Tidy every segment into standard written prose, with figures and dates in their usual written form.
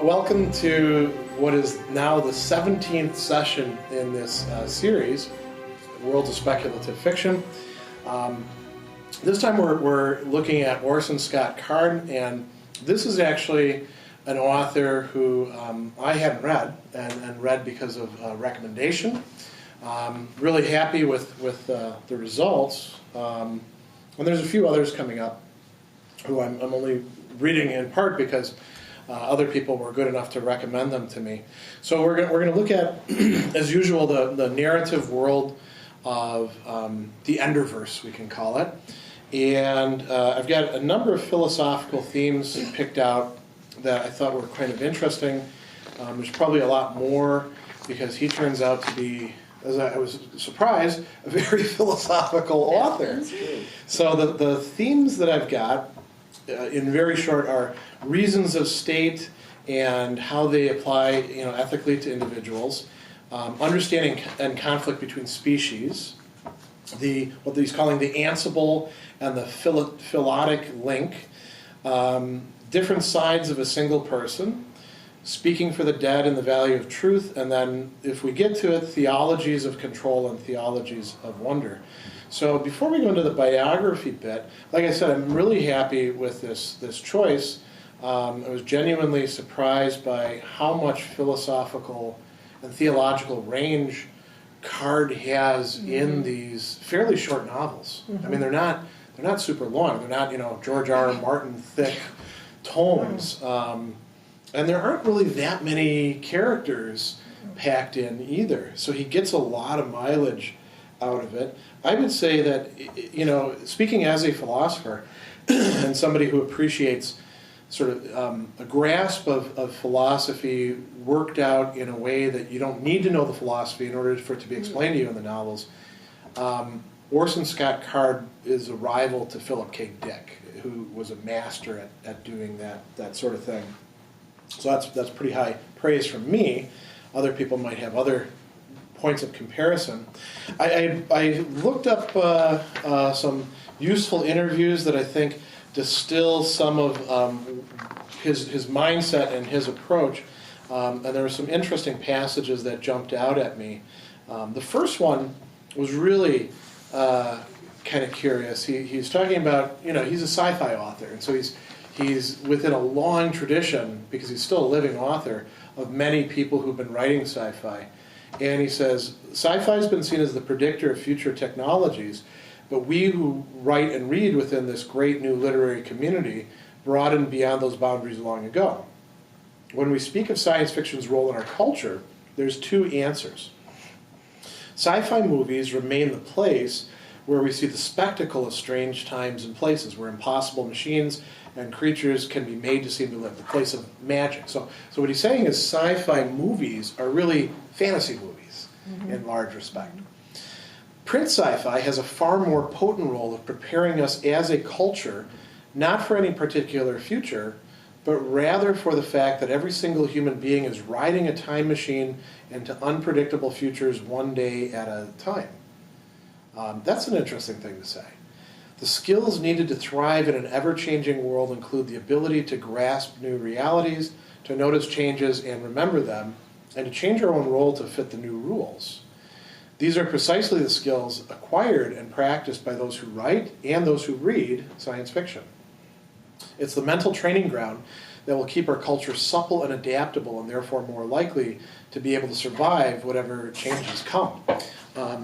So welcome to what is now the 17th session in this series, Worlds of Speculative Fiction. This time we're looking at Orson Scott Card, and this is actually an author who I hadn't read, and read because of recommendation. Really happy with the results, and there's a few others coming up who I'm only reading in part because other people were good enough to recommend them to me. So we're going to look at, as usual, the narrative world of the Enderverse, we can call it. And I've got a number of philosophical themes picked out that I thought were kind of interesting. There's probably a lot more because he turns out to be, as I was surprised, a very philosophical author. So the themes that I've got, in very short, are reasons of state and how they apply, ethically to individuals, understanding and conflict between species, what he's calling the ansible and the philotic link, different sides of a single person, speaking for the dead and the value of truth, and then, if we get to it, theologies of control and theologies of wonder. So before we go into the biography bit, like I said, I'm really happy with this choice. I was genuinely surprised by how much philosophical and theological range Card has in these fairly short novels. I mean, they're not super long. They're not George R. Martin thick tomes, and there aren't really that many characters packed in either. So he gets a lot of mileage out of it. I would say that, speaking as a philosopher and somebody who appreciates sort of a grasp of philosophy worked out in a way that you don't need to know the philosophy in order for it to be explained to you in the novels, Orson Scott Card is a rival to Philip K. Dick, who was a master at doing that sort of thing. So that's pretty high praise from me. Other people might have other points of comparison. I looked up some useful interviews that I think distill some of his mindset and his approach, and there were some interesting passages that jumped out at me. The first one was really kind of curious. He's talking about, he's a sci-fi author, and so he's within a long tradition, because he's still a living author, of many people who've been writing sci-fi. And he says, sci-fi has been seen as the predictor of future technologies, but we who write and read within this great new literary community broadened beyond those boundaries long ago. When we speak of science fiction's role in our culture, there's two answers. Sci-fi movies remain the place where we see the spectacle of strange times and places, where impossible machines and creatures can be made to seem to live, the place of magic. So what he's saying is sci-fi movies are really fantasy movies in large respect. Print sci-fi has a far more potent role of preparing us as a culture, not for any particular future, but rather for the fact that every single human being is riding a time machine into unpredictable futures one day at a time. That's an interesting thing to say. The skills needed to thrive in an ever-changing world include the ability to grasp new realities, to notice changes and remember them, and to change our own role to fit the new rules. These are precisely the skills acquired and practiced by those who write and those who read science fiction. It's the mental training ground that will keep our culture supple and adaptable, and therefore more likely to be able to survive whatever changes come.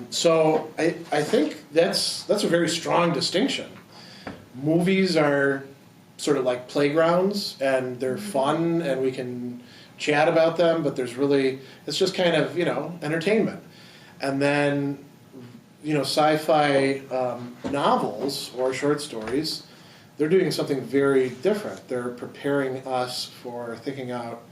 So I think that's a very strong distinction. Movies are sort of like playgrounds, and they're fun, and we can chat about them, but it's just kind of, entertainment. And then, sci-fi novels or short stories, they're doing something very different. They're preparing us for thinking out,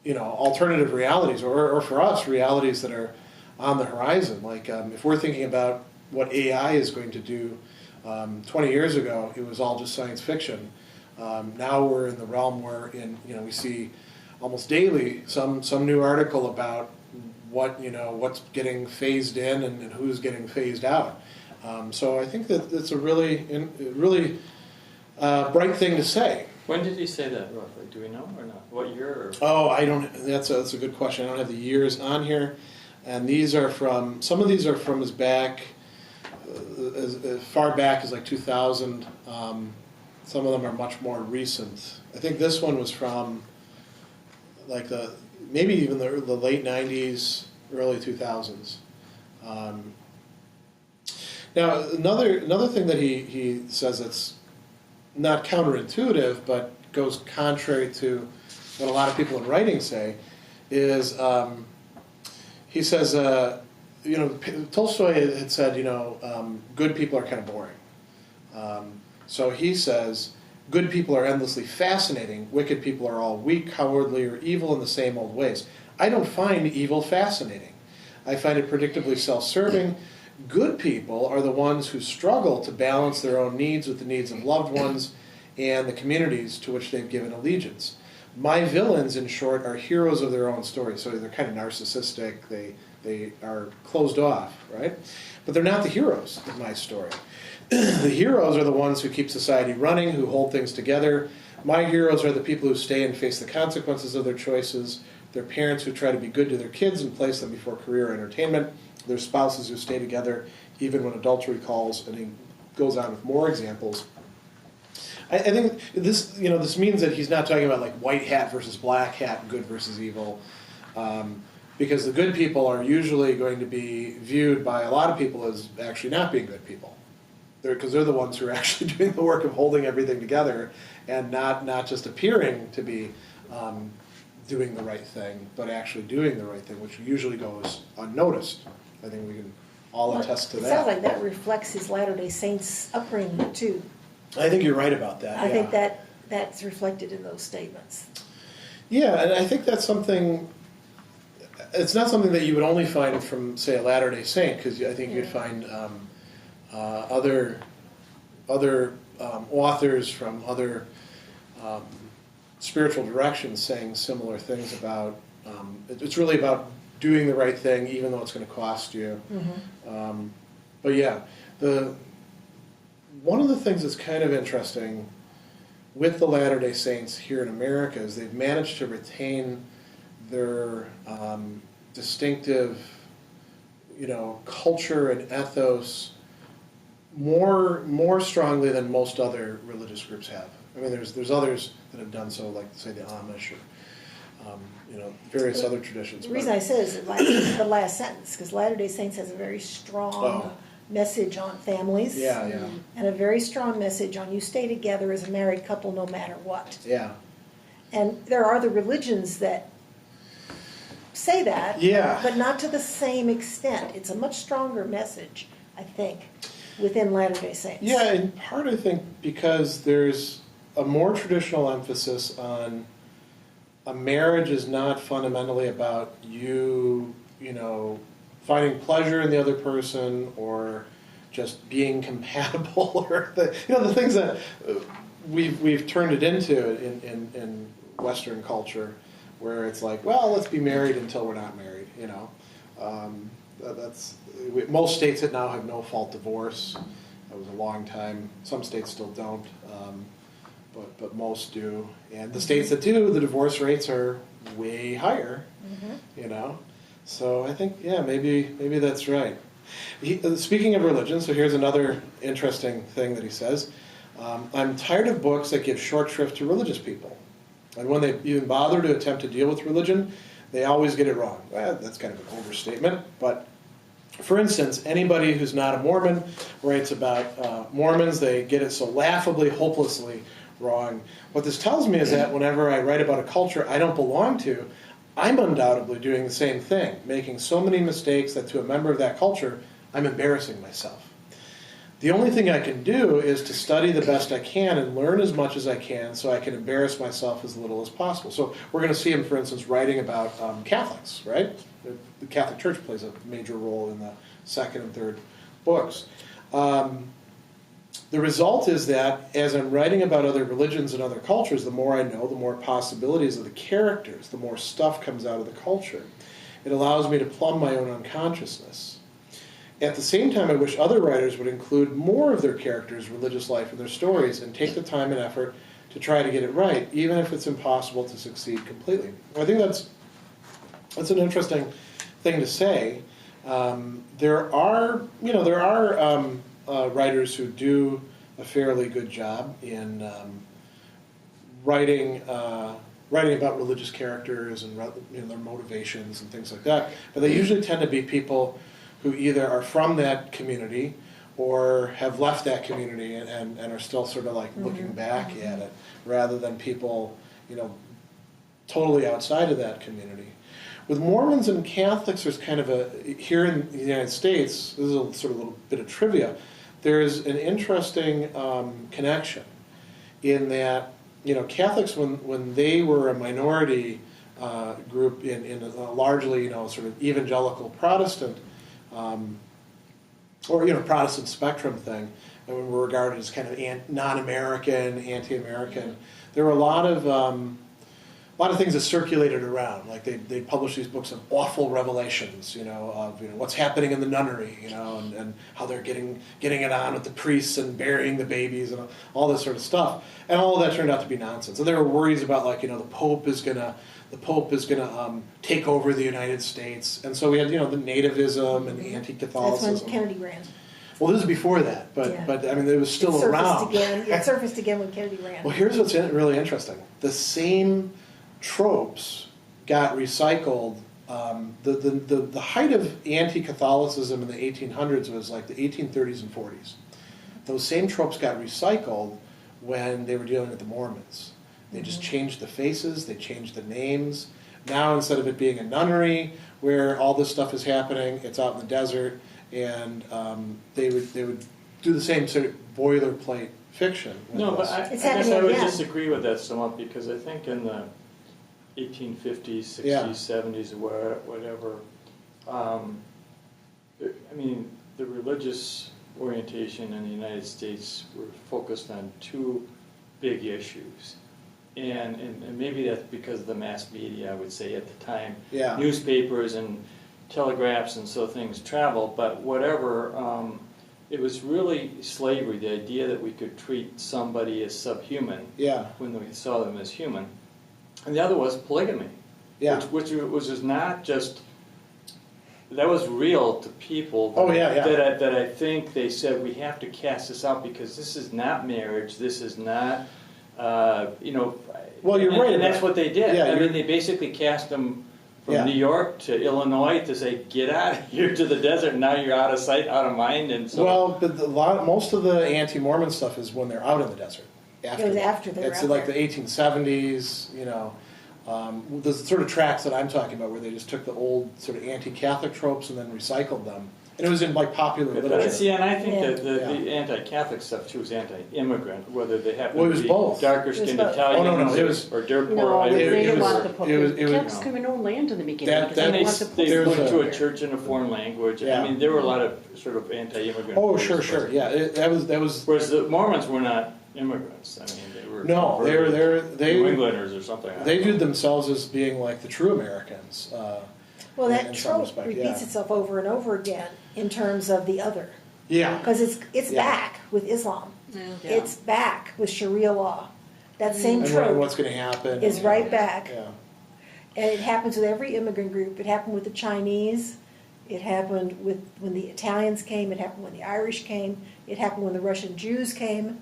alternative realities, or for us, realities that are on the horizon. Like if we're thinking about what AI is going to do, 20 years ago, it was all just science fiction. Now we're in the realm where we see almost daily some new article about what's getting phased in and who's getting phased out. So I think that it's a really bright thing to say. When did he say that roughly? Do we know or not? What year? Or? Oh, I don't. That's a good question. I don't have the years on here, and these are from. Some of these are from as far back as like 2000. Some of them are much more recent. I think this one was from like maybe even the late 90s, early 2000s. Now another thing that he says that's not counterintuitive, but goes contrary to what a lot of people in writing say, is he says, Tolstoy had said, good people are kind of boring. So he says, good people are endlessly fascinating, wicked people are all weak, cowardly, or evil in the same old ways. I don't find evil fascinating. I find it predictably self-serving. Good people are the ones who struggle to balance their own needs with the needs of loved ones and the communities to which they've given allegiance. My villains, in short, are heroes of their own story. So they're kind of narcissistic, they are closed off, right? But they're not the heroes of my story. The heroes are the ones who keep society running, who hold things together. My heroes are the people who stay and face the consequences of their choices. They're parents who try to be good to their kids and place them before career or entertainment. They're spouses who stay together even when adultery calls, and he goes on with more examples. I think this means that he's not talking about like white hat versus black hat, good versus evil, because the good people are usually going to be viewed by a lot of people as actually not being good people. Because they're the ones who are actually doing the work of holding everything together and not just appearing to be doing the right thing, but actually doing the right thing, which usually goes unnoticed. I think we can all attest to that. It sounds like that reflects his Latter-day Saints upbringing, too. I think you're right about that. I think that's reflected in those statements. Yeah, and I think that's something, it's not something that you would only find from, say, a Latter-day Saint, because I think you'd find other authors from other spiritual directions saying similar things about, it's really about doing the right thing even though it's going to cost you. Mm-hmm. But yeah, one of the things that's kind of interesting with the Latter-day Saints here in America is they've managed to retain their distinctive, culture and ethos more strongly than most other religious groups have. I mean, there's others that have done so, like say the Amish or various other traditions. The reason I said is the last sentence, because Latter-day Saints has a very strong message on families. Yeah. And a very strong message on you stay together as a married couple no matter what. Yeah. And there are other religions that say that, but not to the same extent. It's a much stronger message, I think, within Latter-day Saints. Yeah, in part I think because there's a more traditional emphasis on a marriage is not fundamentally about you finding pleasure in the other person or just being compatible or the things that we've turned it into in Western culture, where it's like, well, let's be married until we're not married. Most states that now have no-fault divorce. That was a long time. Some states still don't, but most do. And the states that do, the divorce rates are way higher. Mm-hmm. So I think, maybe that's right. Speaking of religion, so here's another interesting thing that he says. I'm tired of books that give short shrift to religious people. And when they even bother to attempt to deal with religion, they always get it wrong. Well, that's kind of an overstatement, but for instance, anybody who's not a Mormon writes about Mormons, they get it so laughably, hopelessly wrong. What this tells me is that whenever I write about a culture I don't belong to, I'm undoubtedly doing the same thing, making so many mistakes that to a member of that culture, I'm embarrassing myself. The only thing I can do is to study the best I can and learn as much as I can so I can embarrass myself as little as possible. So we're going to see him, for instance, writing about Catholics, right? The Catholic Church plays a major role in the second and third books. The result is that as I'm writing about other religions and other cultures, the more I know, the more possibilities of the characters, the more stuff comes out of the culture. It allows me to plumb my own unconsciousness. At the same time, I wish other writers would include more of their characters' religious life in their stories and take the time and effort to try to get it right, even if it's impossible to succeed completely. I think that's an interesting thing to say. There are writers who do a fairly good job in writing about religious characters and their motivations and things like that. But they usually tend to be people who either are from that community or have left that community and are still sort of like looking back at it, rather than people, totally outside of that community. With Mormons and Catholics, there's kind of here in the United States, this is a sort of little bit of trivia, there's an interesting connection in that, Catholics, when they were a minority group in a largely, sort of evangelical Protestant, or Protestant spectrum thing, and were regarded as kind of non-American, anti-American. There were a lot of things that circulated around, like they published these books of awful revelations, of what's happening in the nunnery, and how they're getting it on with the priests and burying the babies and all this sort of stuff, and all of that turned out to be nonsense. And there were worries about the Pope is gonna take over the United States, and so we had the nativism and the anti-Catholicism. That's when Kennedy ran. Well, this is before that, but I mean, it was still around. It surfaced again when Kennedy ran. Well, here's what's really interesting: the same tropes got recycled. The height of anti-Catholicism in the 1800s was like the 1830s and 40s. Those same tropes got recycled when they were dealing with the Mormons. They just changed the faces, they changed the names. Now, instead of it being a nunnery where all this stuff is happening, it's out in the desert, and they would do the same sort of boilerplate fiction. No, but I guess I would disagree with that somewhat, because I think in the 1850s, 60s, 70s, or whatever, I mean, the religious orientation in the United States were focused on two big issues. And maybe that's because of the mass media, I would say, at the time. Yeah. Newspapers and telegraphs, and so things travel. But whatever, it was really slavery, the idea that we could treat somebody as subhuman when we saw them as human. And the other was polygamy, which was not just, that was real to people. That I think they said, we have to cast this out because this is not marriage, this is not... well, you're right. And that's what they did. I mean, they basically cast them from New York to Illinois to say, get out of here to the desert, and now you're out of sight, out of mind. And so, but most of the anti-Mormon stuff is when they're out in the desert. It was after they were It's out like there. the 1870s, the sort of tracks that I'm talking about, where they just took the old sort of anti-Catholic tropes and then recycled them. And it was in popular literature. See, and I think that the anti-Catholic stuff too was anti-immigrant, whether they happen to be both. darker-skinned Italians or dirt poor they Irish. didn't want the it was Catholics come in own land in the beginning. And they moved to a church in a foreign language. Yeah. I mean, there were a lot of sort of anti-immigrant. Oh, sure, yeah. That was. Whereas the Mormons were not immigrants. I mean, they were New Englanders or something. They viewed themselves as being like the true Americans. Well, that trope repeats itself over and over again in terms of the other. Yeah. Because it's back with Islam. Yeah. It's back with Sharia law. That same trope what's going to happen is right back. Yeah. And it happens with every immigrant group. It happened with the Chinese. It happened when the Italians came. It happened when the Irish came. It happened when the Russian Jews came.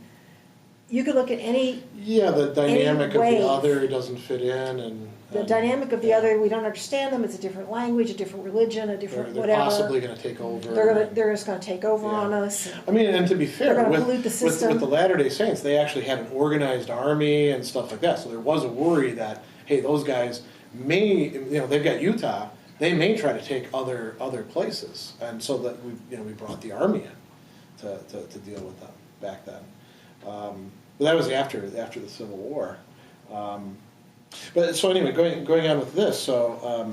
You could look at any the dynamic of wave. the other doesn't fit in, and the dynamic of the other, we don't understand them. It's a different language, a different religion, a different they're whatever. possibly going to take over. They're just going to take over on us. I mean, and to be fair, They're going to pollute the system. with the Latter-day Saints, they actually had an organized army and stuff like that. So there was a worry that, hey, those guys may, they've got Utah, they may try to take other places, and so that we brought the army in to deal with them back then. But that was after the Civil War. But so anyway, going on with this, so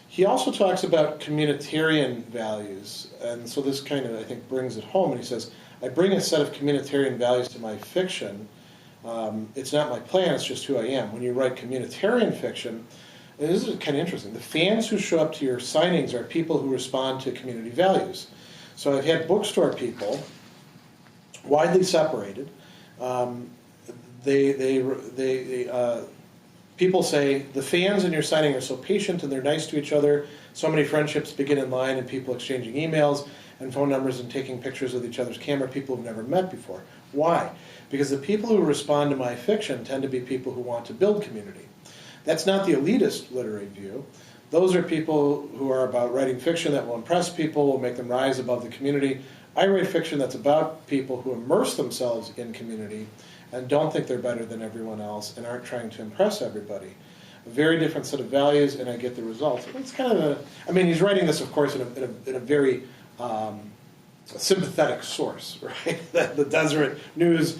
he also talks about communitarian values, and so this kind of, I think, brings it home. And he says, I bring a set of communitarian values to my fiction. It's not my plan, it's just who I am. When you write communitarian fiction, and this is kind of interesting, the fans who show up to your signings are people who respond to community values. So I've had bookstore people, widely separated. people say the fans in your signing are so patient and they're nice to each other. So many friendships begin in line and people exchanging emails and phone numbers and taking pictures with each other's camera, people who've never met before. Why? Because the people who respond to my fiction tend to be people who want to build community. That's not the elitist literary view. Those are people who are about writing fiction that will impress people, will make them rise above the community. I write fiction that's about people who immerse themselves in community and don't think they're better than everyone else and aren't trying to impress everybody. A very different set of values, and I get the results. It's kind of he's writing this, of course, in a very sympathetic source, right? The Deseret News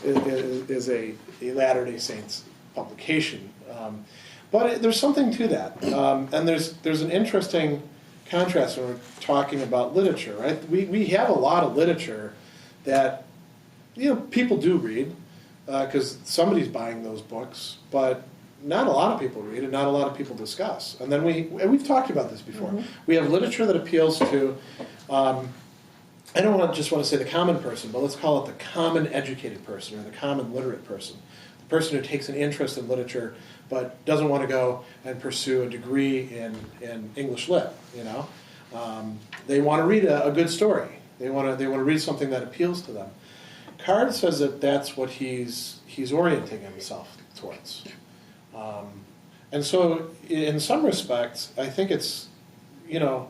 is a Latter-day Saints publication. But there's something to that. And there's an interesting contrast when we're talking about literature, right? We have a lot of literature that people do read because somebody's buying those books, but not a lot of people read and not a lot of people discuss. And then we've talked about this before. Mm-hmm. We have literature that appeals to, I don't just want to say the common person, but let's call it the common educated person or the common literate person. The person who takes an interest in literature but doesn't want to go and pursue a degree in English lit, They want to read a good story. They want to read something that appeals to them. Card says that that's what he's orienting himself towards. And so in some respects, I think it's even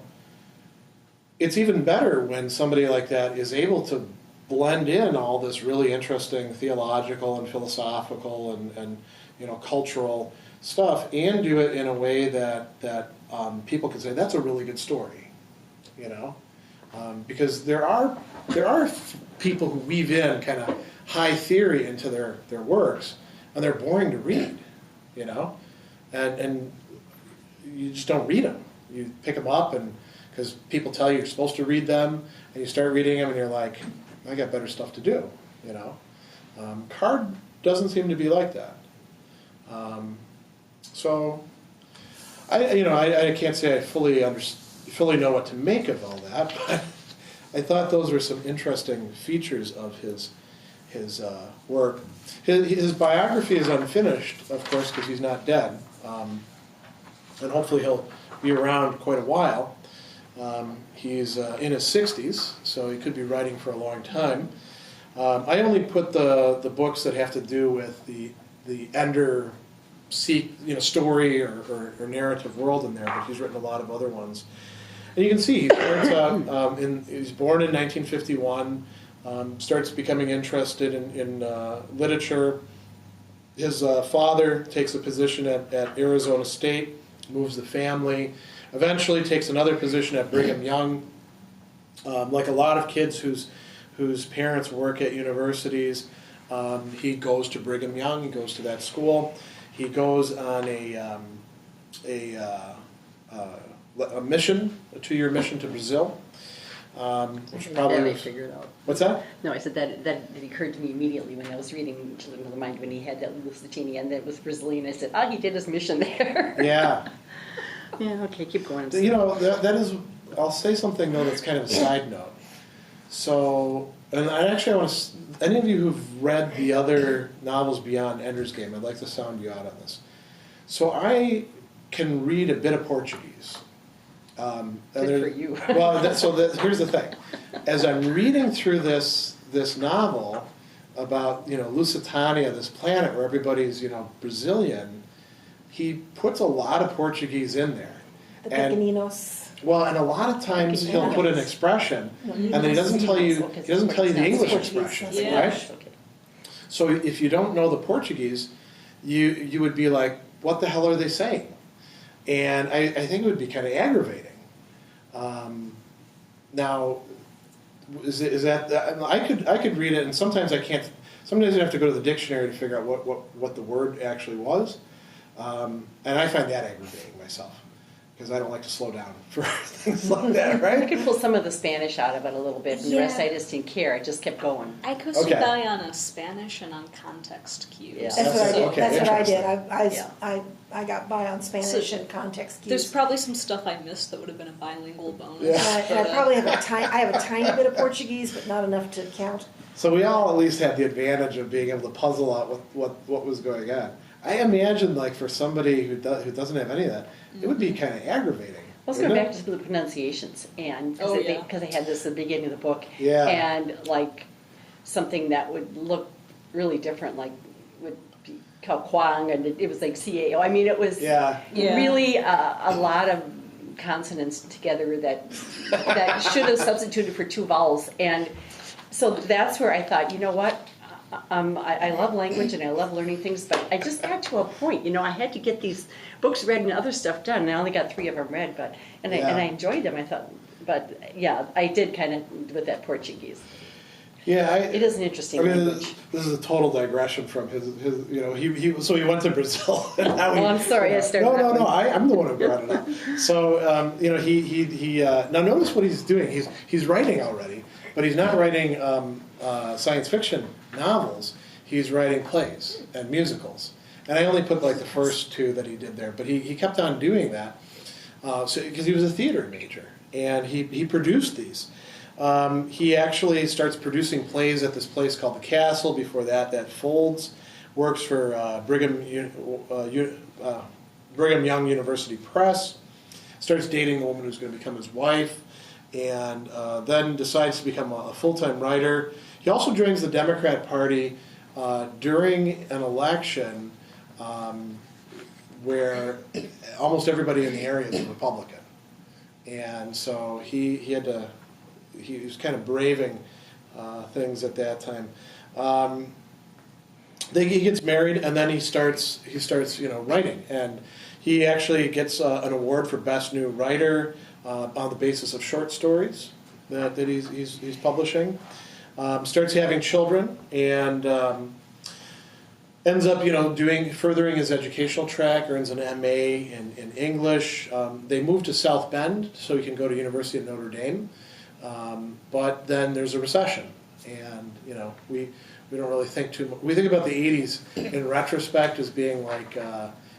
better when somebody like that is able to blend in all this really interesting theological and philosophical and cultural stuff and do it in a way that people can say, that's a really good story, because there are people who weave in kind of high theory into their works, and they're boring to read, and you just don't read them. You pick them up, and because people tell you you're supposed to read them, and you start reading them, and you're like, I got better stuff to do, Card doesn't seem to be like that. So, I can't say I fully know what to make of all that, but I thought those were some interesting features of his work. His biography is unfinished, of course, because he's not dead, and hopefully he'll be around quite a while. He's in his 60s, so he could be writing for a long time. I only put the books that have to do with the Ender story or narrative world in there, but he's written a lot of other ones. And you can see he starts out, he's born in 1951, starts becoming interested in literature. His father takes a position at Arizona State, moves the family, eventually takes another position at Brigham Young. Like a lot of kids whose parents work at universities, he goes to Brigham Young, he goes to that school. He goes on a mission, a 2-year mission to Brazil. Which probably that I figured out. What's that? No, I said that it occurred to me immediately when I was reading Children of the Mind when he had that Lusitania and that was Brazilian. I said, he did his mission there. Yeah. Yeah, okay, keep going. That is, I'll say something though that's kind of a side note. So, and I want to, any of you who've read the other novels beyond Ender's Game, I'd like to sound you out on this. So I can read a bit of Portuguese. Good for you. Here's the thing. As I'm reading through this novel about, Lusitania, this planet where everybody's, Brazilian, he puts a lot of Portuguese in there. The pequeninos. Well, and a lot of times he'll put an expression, and then he doesn't tell you the English expression, right? Okay. So if you don't know the Portuguese, you would be like, what the hell are they saying? And I think it would be kind of aggravating. Now, is that I could read it, and sometimes I can't. Sometimes you have to go to the dictionary to figure out what the word actually was, and I find that aggravating myself. Because I don't like to slow down for things like that, right? I could pull some of the Spanish out of it a little bit, and the rest I just didn't care. I just kept going. I coasted by on Spanish and on context cues. Yeah. That's what I did. Okay, that's what I did. I got by on Spanish and context cues. There's probably some stuff I missed that would have been a bilingual bonus. Yeah. And I probably have a tiny bit of Portuguese, but not enough to count. So we all at least had the advantage of being able to puzzle out what was going on. I imagine, like, for somebody who doesn't have any of that, it would be kind of aggravating. Let's go back to the pronunciations, and because they had this at the beginning of the book, and like something that would look really different, like would be called Kwang, and it was like CAO. I mean, it was really a lot of consonants together that should have substituted for two vowels, and so that's where I thought, you know what? I love language and I love learning things, but I just got to a point, I had to get these books read and other stuff done, and I only got 3 of them read, and I enjoyed them. I thought, but yeah, I did kind of with that Portuguese. Yeah, it is an interesting language. This is a total digression from his he went to Brazil. And now I'm sorry, I started. No, I'm the one who brought it up. So he now notice what he's doing. He's writing already, but he's not writing science fiction novels. He's writing plays and musicals. And I only put like the first 2 that he did there, but he kept on doing that because he was a theater major and he produced these. He actually starts producing plays at this place called the Castle. Before that Folds works for Brigham Young University Press. Starts dating the woman who's going to become his wife, and then decides to become a full-time writer. He also joins the Democrat Party during an election where almost everybody in the area is a Republican, and so he was kind of braving things at that time. He gets married, and then he starts writing, and he actually gets an award for Best New Writer on the basis of short stories that he's publishing. Starts having children, and ends up furthering his educational track. Earns an MA in English. They move to South Bend so he can go to University of Notre Dame. But then there's a recession, and we don't really think too much. We think about the '80s in retrospect as being like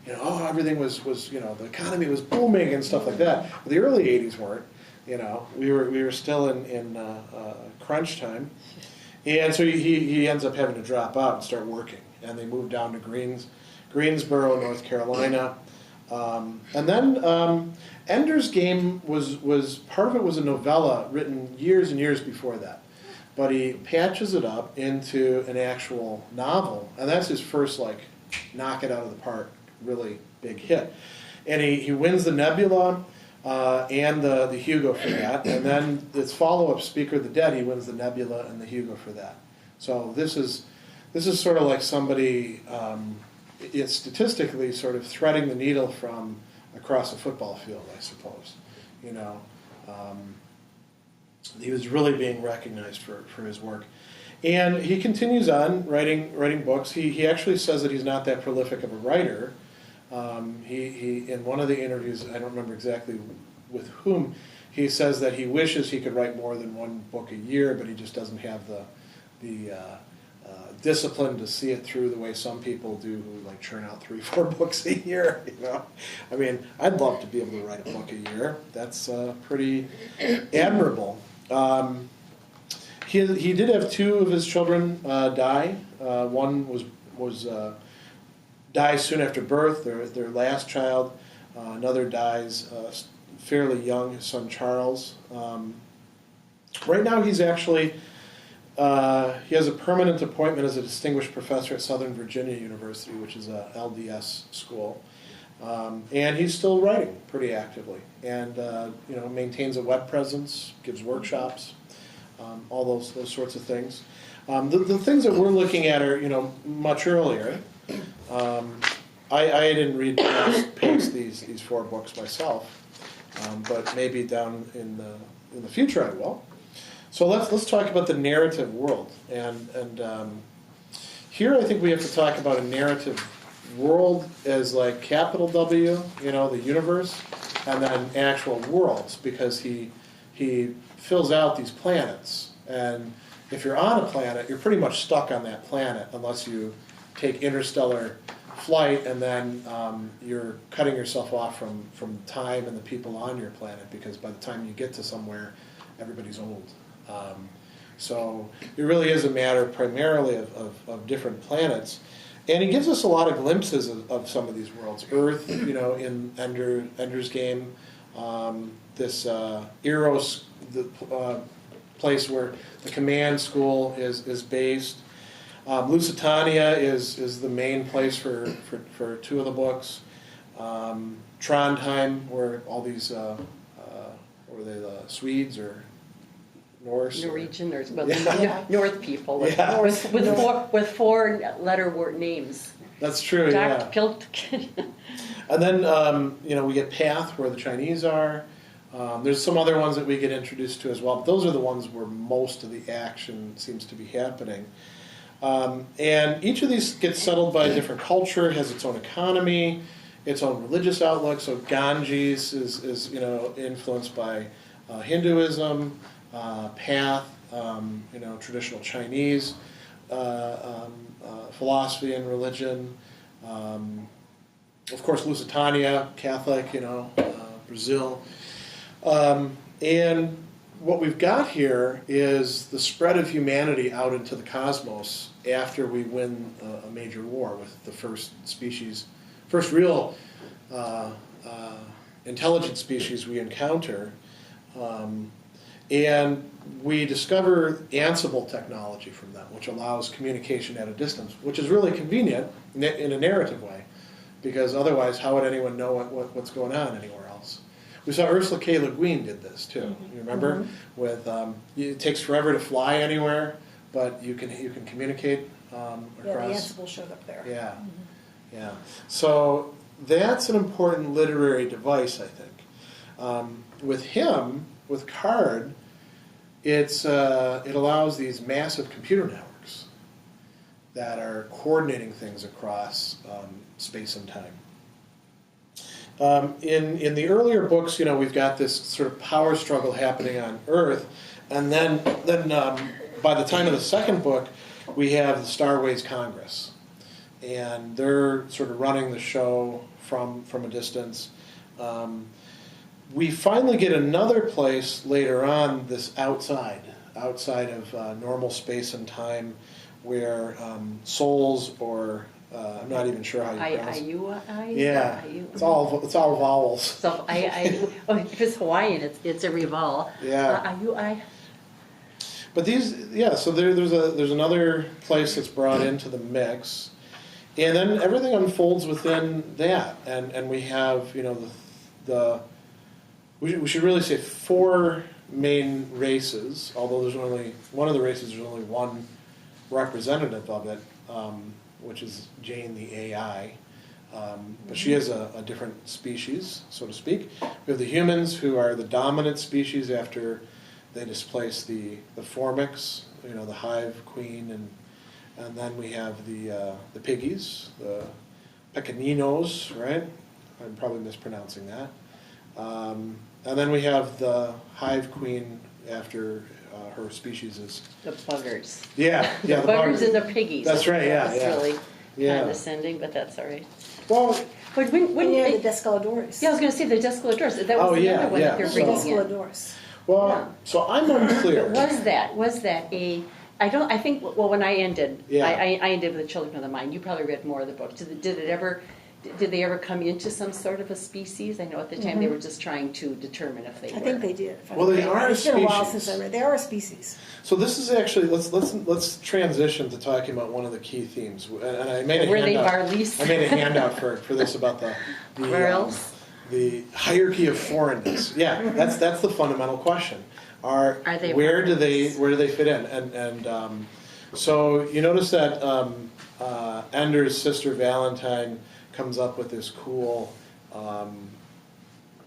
everything was the economy was booming and stuff like that. But the early '80s weren't. We were still in crunch time, and so he ends up having to drop out and start working. And they moved down to Greensboro, North Carolina, and then Ender's Game was part of it was a novella written years and years before that, but he patches it up into an actual novel, and that's his first knock it out of the park, really big hit. And he wins the Nebula and the Hugo for that, and then its follow-up, Speaker of the Dead, he wins the Nebula and the Hugo for that. So this is sort of like somebody, it's statistically sort of threading the needle from across a football field, I suppose. He was really being recognized for his work. And he continues on writing books. He actually says that he's not that prolific of a writer. He in one of the interviews, I don't remember exactly with whom, he says that he wishes he could write more than 1 book a year, but he just doesn't have the discipline to see it through the way some people do who churn out 3-4 books a year. I mean, I'd love to be able to write a book a year. That's pretty admirable. He did have 2 of his children die. One was dies soon after birth, their last child. Another dies fairly young, his son Charles. Right now he's actually he has a permanent appointment as a distinguished professor at Southern Virginia University, which is a LDS school. And he's still writing pretty actively, and maintains a web presence, gives workshops, all those sorts of things. The things that we're looking at are much earlier. I didn't read past these 4 books myself, but maybe down in the future I will. So let's talk about the narrative world, and here I think we have to talk about a narrative world as capital W, the universe, and then actual worlds, because he fills out these planets, and if you're on a planet, you're pretty much stuck on that planet unless you take interstellar flight, and then you're cutting yourself off from time and the people on your planet, because by the time you get to somewhere, everybody's old. So it really is a matter primarily of different planets. And he gives us a lot of glimpses of some of these worlds. Earth, in Ender's Game, this Eros, the place where the command school is based. Lusitania is the main place for two of the books. Trondheim, where all these, were they the Swedes or Norse? Norwegian, or North people with four-letter word names. That's true, yeah. And then, we get Path, where the Chinese are. There's some other ones that we get introduced to as well, but those are the ones where most of the action seems to be happening. And each of these gets settled by a different culture, has its own economy, its own religious outlook. So Ganges is influenced by Hinduism, Path, traditional Chinese philosophy and religion. Of course, Lusitania, Catholic, Brazil. And what we've got here is the spread of humanity out into the cosmos after we win a major war with the first real intelligent species we encounter. And we discover Ansible technology from them, which allows communication at a distance, which is really convenient in a narrative way, because otherwise how would anyone know what's going on anywhere else? We saw Ursula K. Le Guin did this too. Mm-hmm. You remember? Mm-hmm. With it takes forever to fly anywhere, but you can communicate across. Yeah, the Ansible showed up there. Yeah, mm-hmm. Yeah. So that's an important literary device, I think. With him, with Card, it allows these massive computer networks that are coordinating things across space and time. In the earlier books, we've got this sort of power struggle happening on Earth, and then by the time of the second book, we have the Starways Congress, and they're sort of running the show from a distance. We finally get another place later on, this outside of normal space and time, where souls or I'm not even sure how you pronounce it. Yeah, it's all vowels. So if it's Hawaiian, it's a revol. Yeah. But so there's another place that's brought into the mix, and then everything unfolds within that, and we have we should really say 4 main races, although there's only one of the races, there's only one representative of it, which is Jane the AI. But she is a different species, so to speak. We have the humans, who are the dominant species after they displace the Formics, the hive queen, and then we have the piggies, the pequeninos, right? I'm probably mispronouncing that. And then we have the hive queen after her species is... The buggers. Yeah, the buggers and the piggies. That's right, yeah. That's really condescending, but that's all right. Well... But when the Descaladores. Yeah, I was going to say the Descaladores. That was another one that you're bringing in. Descaladores. Well, so I'm unclear. Was that a... I think when I ended, I ended with the Children of the Mind. You probably read more of the book. Did they ever come into some sort of a species? I know at the time they were just trying to determine if they were. I think they did. Well, they are a species. It's been a while since I read. They are a species. So this is actually let's transition to talking about one of the key themes. And I made a handout for this about the where else? The hierarchy of foreignness. Yeah, that's the fundamental question. Are they where do they fit in? And so you notice that Ender's sister Valentine comes up with this cool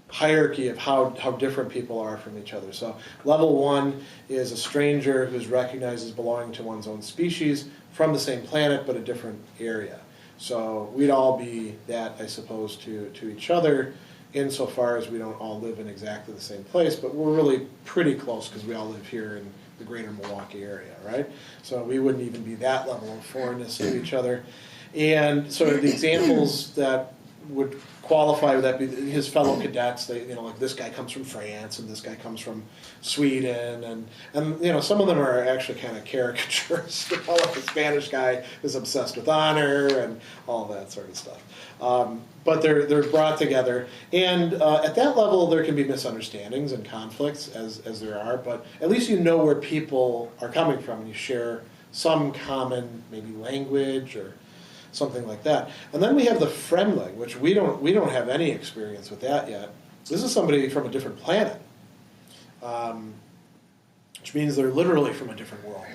hierarchy of how different people are from each other. So level 1 is a stranger who's recognized as belonging to one's own species from the same planet but a different area. So we'd all be that, I suppose, to each other, insofar as we don't all live in exactly the same place, but we're really pretty close because we all live here in the greater Milwaukee area, right? So we wouldn't even be that level of foreignness to each other. And so the examples that would qualify with that be his fellow cadets. They, like this guy comes from France and this guy comes from Sweden, and some of them are actually kind of caricatures. Like the Spanish guy is obsessed with honor and all that sort of stuff. But they're brought together, and at that level there can be misunderstandings and conflicts as there are. But at least you know where people are coming from, and you share some common maybe language or something like that. And then we have the Fremling, which we don't have any experience with that yet. This is somebody from a different planet, which means they're literally from a different world.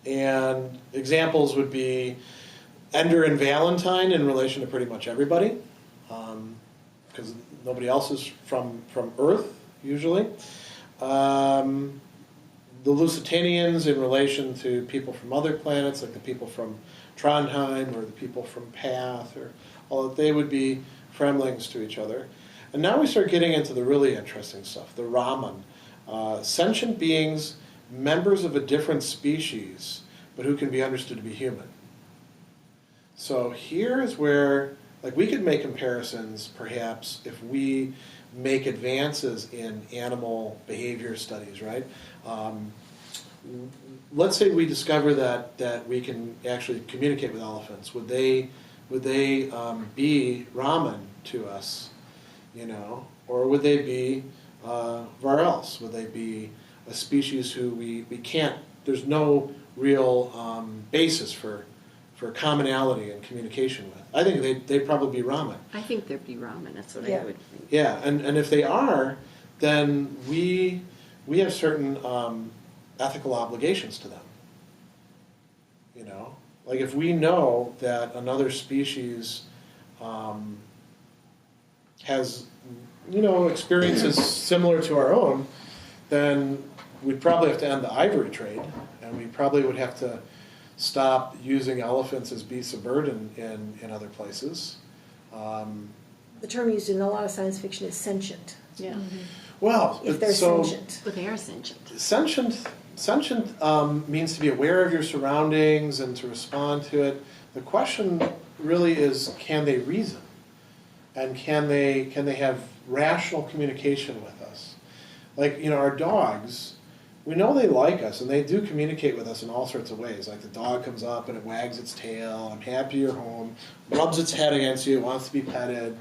And examples would be Ender and Valentine in relation to pretty much everybody, because nobody else is from Earth usually. The Lusitanians in relation to people from other planets, like the people from Trondheim or the people from Path, or all that, they would be Fremlings to each other. And now we start getting into the really interesting stuff, the Raman. Sentient beings, members of a different species, but who can be understood to be human. So here is where, we could make comparisons, perhaps, if we make advances in animal behavior studies, right? Let's say we discover that we can actually communicate with elephants. Would they be Raman to us, or would they be Varels? Would they be a species who we can't? There's no real basis for commonality and communication with. I think they'd probably be Raman. I think there'd be Raman. That's what I would think. Yeah, and if they are, then we have certain ethical obligations to them. Like if we know that another species has, experiences similar to our own, then we'd probably have to end the ivory trade, and we probably would have to stop using elephants as beasts of burden in other places. The term used in a lot of science fiction is sentient. Yeah. Well, if they're sentient. But they are sentient. Sentient means to be aware of your surroundings and to respond to it. The question really is, can they reason? And can they have rational communication with us? Like, our dogs, we know they like us, and they do communicate with us in all sorts of ways. Like the dog comes up and it wags its tail, I'm happy you're home, rubs its head against you, it wants to be petted,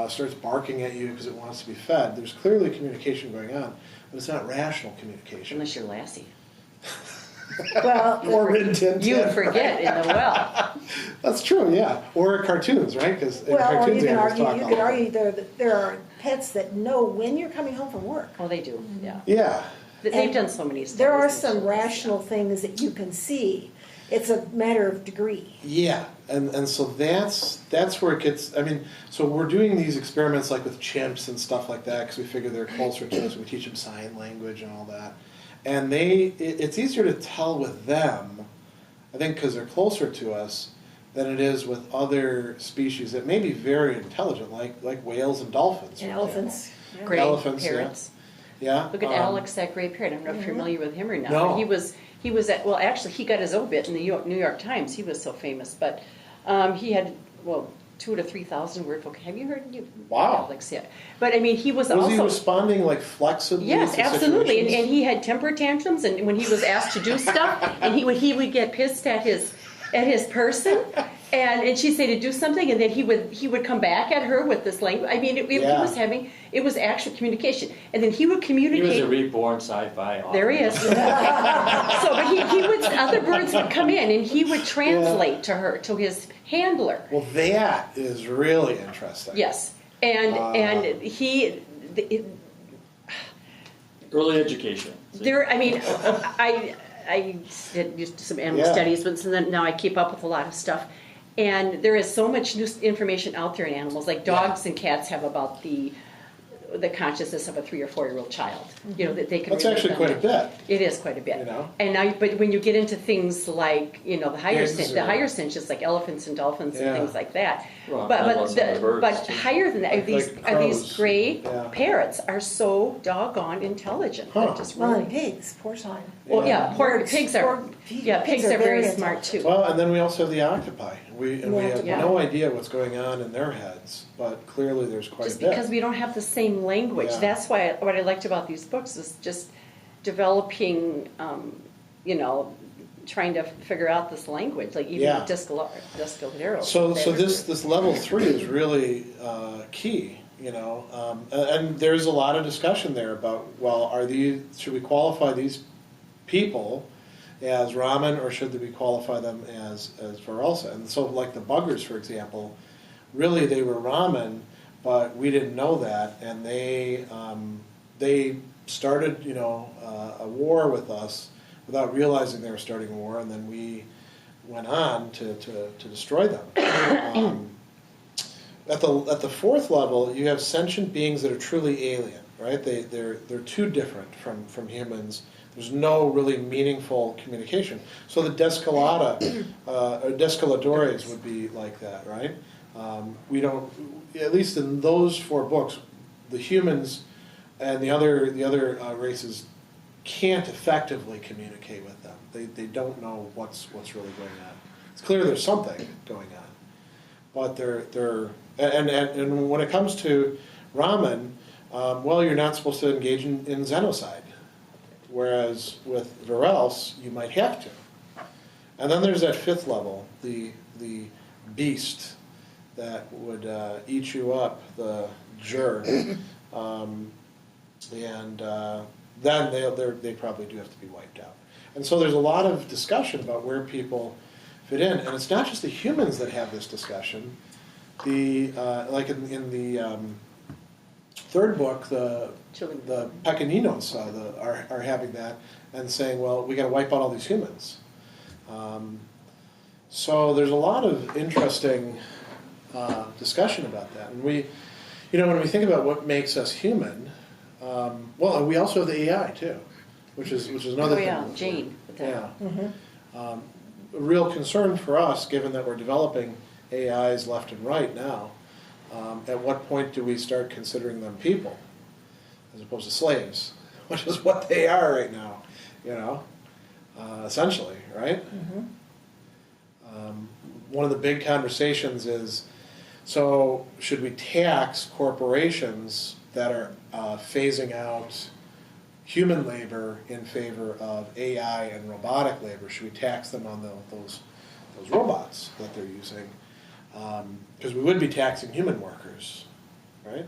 starts barking at you because it wants to be fed. There's clearly communication going on, but it's not rational communication. Unless you're Lassie. Well, or Rin Tin Tin. You would forget in the well. That's true, yeah. Or cartoons, right? Because or you can argue there are pets that know when you're coming home from work. Oh, they do, yeah. Yeah. They've done so many studies. There are some rational things that you can see. It's a matter of degree. Yeah, and so that's where it gets, so we're doing these experiments like with chimps and stuff like that because we figure they're closer to us. We teach them sign language and all that. And it's easier to tell with them, I think because they're closer to us, than it is with other species that may be very intelligent, like whales and dolphins. And elephants. Yeah. Gray Elephants, parrots. Yeah. Look at Alex, that gray parrot. I don't know if you're familiar with him or not. No. But he was at, actually he got his obit in the New York Times. He was so famous. But he had, 2,000 to 3,000 word vocabulary. Have you heard? Wow. Alex, yeah. But he was also... Was he responding flexibly? Yes, to absolutely. situations? And he had temper tantrums, and when he was asked to do stuff, and he would get pissed at his person. And she'd say to do something, and then he would come back at her with this language. It was actual communication, and then he would communicate. He was a reborn sci-fi author. There he is. But he would. Other birds would come in, and he would translate to her, to his handler. Well, that is really interesting. Yes, and he. Early education. See? I did some animal studies, but now I keep up with a lot of stuff. And there is so much new information out there in animals. Like dogs and cats have about the consciousness of a 3 or 4 year old child. That they can. That's actually quite a bit. It is quite a bit. And now, but when you get into things like the higher sentients, like elephants and dolphins and things like that. Well, but higher than that, like these gray parrots are so doggone intelligent. Huh. They're just really And pigs, porcine. Well, pigs are very smart too. Well, and then we also have the octopi. We We'll have have to no idea what's going on in their heads, but clearly there's quite Just a bit. because we don't have the same language. Yeah. That's why what I liked about these books is just developing, trying to figure out this language, like even Yeah. with Descalero. So this level 3 is really key, and there's a lot of discussion there about, well, should we qualify these people as Raman, or should we qualify them as Varelsa? And so, like the Buggers, for example, really they were Raman, but we didn't know that, and they started a war with us without realizing they were starting a war, and then we went on to destroy them. At the fourth level, you have sentient beings that are truly alien, right? They're too different from humans. There's no really meaningful communication. So the Descalada, or Descaladores would be like that, right? We don't, at least in those 4 books, the humans and the other races can't effectively communicate with them. They don't know what's really going on. It's clear there's something going on, but they're and when it comes to Raman, you're not supposed to engage in genocide, whereas with Varels you might have to. And then there's that 5th level, the beast that would eat you up, the Jur, then they probably do have to be wiped out. And so there's a lot of discussion about where people fit in, and it's not just the humans that have this discussion. Like in the 3rd book, the Pequeninos are having that and saying, well, we got to wipe out all these humans. So there's a lot of interesting discussion about that, and when we think about what makes us human. And we also have the AI too, which is another thing. Oh yeah, Jane. Yeah. A real concern for us, given that we're developing AIs left and right now. At what point do we start considering them people, as opposed to slaves, which is what they are right now? Essentially, right? One of the big conversations is, so should we tax corporations that are phasing out human labor in favor of AI and robotic labor? Should we tax them on those robots that they're using? Because we would be taxing human workers, right?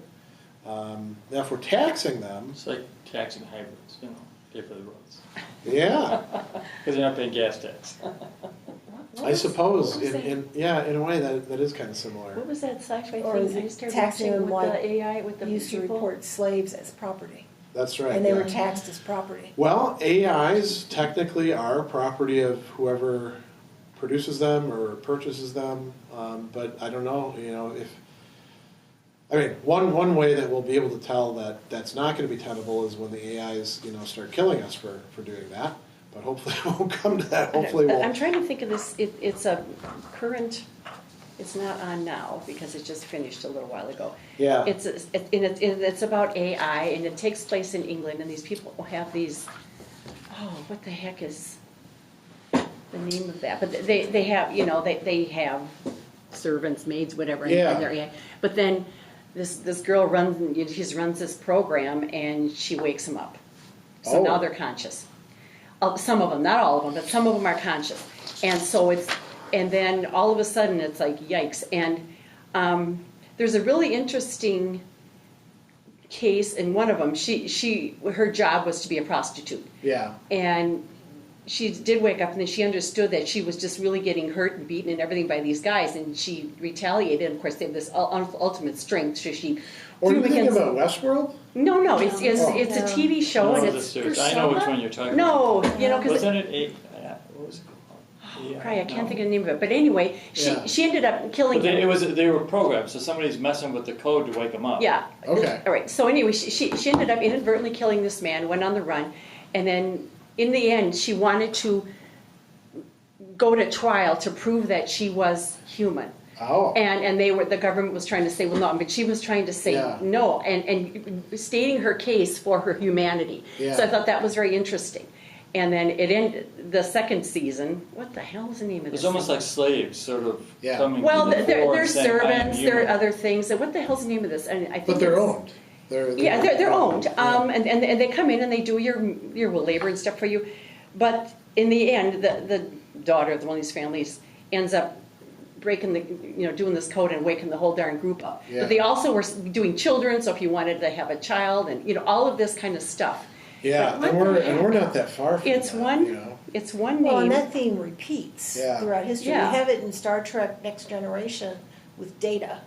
Now, if we're taxing them, It's like taxing hybrids, pay for the roads. yeah, Because you're not paying gas tax. I suppose what was in a way that is kind of similar. What was that sci-fi Or thing is I it started taxing watching them with like the AI, with the used to people? report slaves as property, That's right. and they yeah. were taxed as property. Well, AIs technically are property of whoever produces them or purchases them, but I don't know, one way that we'll be able to tell that that's not going to be tenable is when the AIs, start killing us for doing that. But hopefully it won't come to that. Hopefully we'll. I'm trying to think of this. It's a current. It's not on now because it just finished a little while ago. Yeah. It's about AI, and it takes place in England, and these people have these. Oh, what the heck is the name of that? But they have they have servants, maids, whatever. Yeah. And they're AI. But then this girl runs this program, and she wakes them up. So now they're conscious. Some of them, not all of them, but some of them are conscious. And then all of a sudden it's like, yikes. And there's a really interesting case in one of them. Her job was to be a prostitute. Yeah. And she did wake up, and then she understood that she was just really getting hurt and beaten and everything by these guys, and she retaliated. And of course, they have this ultimate strength. So she Or are you threw thinking against. about Westworld? No, it's a TV show, and it's I know which one you're talking no, about. because Wasn't it what was it called? I can't think of the name of it. But anyway, she ended up killing But him. they were programmed, so somebody's messing with the code to wake them up. Yeah. Okay. All right. So anyway, she ended up inadvertently killing this man, went on the run, and then in the end, she wanted to go to trial to prove that she was human. Oh. And the government was trying to say, well, no, but she was trying to say no, and stating her case for her humanity. Yeah. So I thought that was very interesting. And then it ended, the second season, what the hell is the name of It's this? almost like slaves, sort of coming Well, to the fore they're and saying, "I am servants, there human." are other things. And what the hell's the name of this? And I think But they're it's- owned. They're They're owned. Yeah. And they come in and they do your labor and stuff for you. But in the end, the daughter of one of these families ends up breaking doing this code and waking the whole darn group up. Yeah. But they also were doing children, so if you wanted to have a child and, all of this kind of stuff. Yeah, But and what the we're heck? not that far from It's that, one, you know? it's one Well, and name. that theme repeats Yeah. throughout history. Yeah. We have it in Star Trek Next Generation with Data,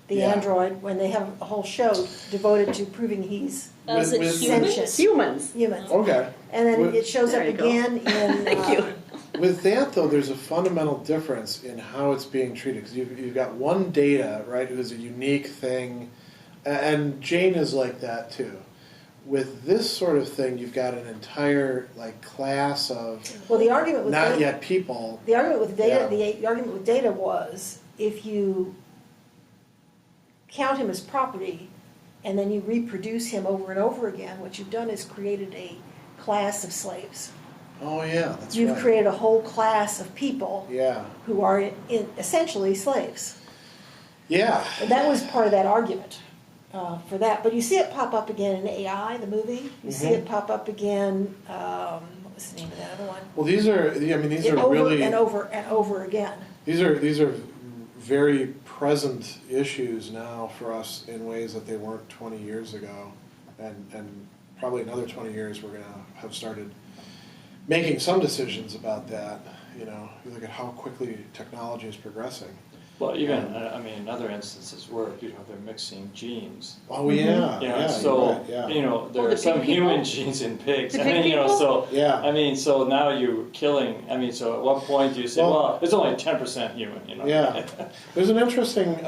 the Yeah. android, when they have a whole show devoted to proving he's Is it With- humans? Humans. human. Okay. And then With- it shows There up you go. again in... Thank you. With that, though, there's a fundamental difference in how it's being treated. Because you've got one Data, right, who's a unique thing, and Jane is like that, too. With this sort of thing, you've got an entire, class of Well, the argument with not Data, yet people. the argument with Data, Yeah. the argument with Data was, if you count him as property, and then you reproduce him over and over again, what you've done is created a class of slaves. Oh, yeah, that's You've right. created a whole class of people Yeah. who are essentially slaves. Yeah. And that was part of that argument for that. But you see it pop up again in AI, the movie. You see it pop up again, what was the name of that other one? Well, these are Over really... and over and over again. These are very present issues now for us in ways that they weren't 20 years ago, and probably another 20 years we're going to have started making some decisions about that. You look at how quickly technology is progressing. Well, even, in other instances where, they're mixing genes. Oh yeah, yeah. So, you're right, yeah. there the are some pig people? human genes in pigs. The pig people? So, Yeah. so now you're killing, so at what point do you say, well, it's only 10% human, Yeah, there's an interesting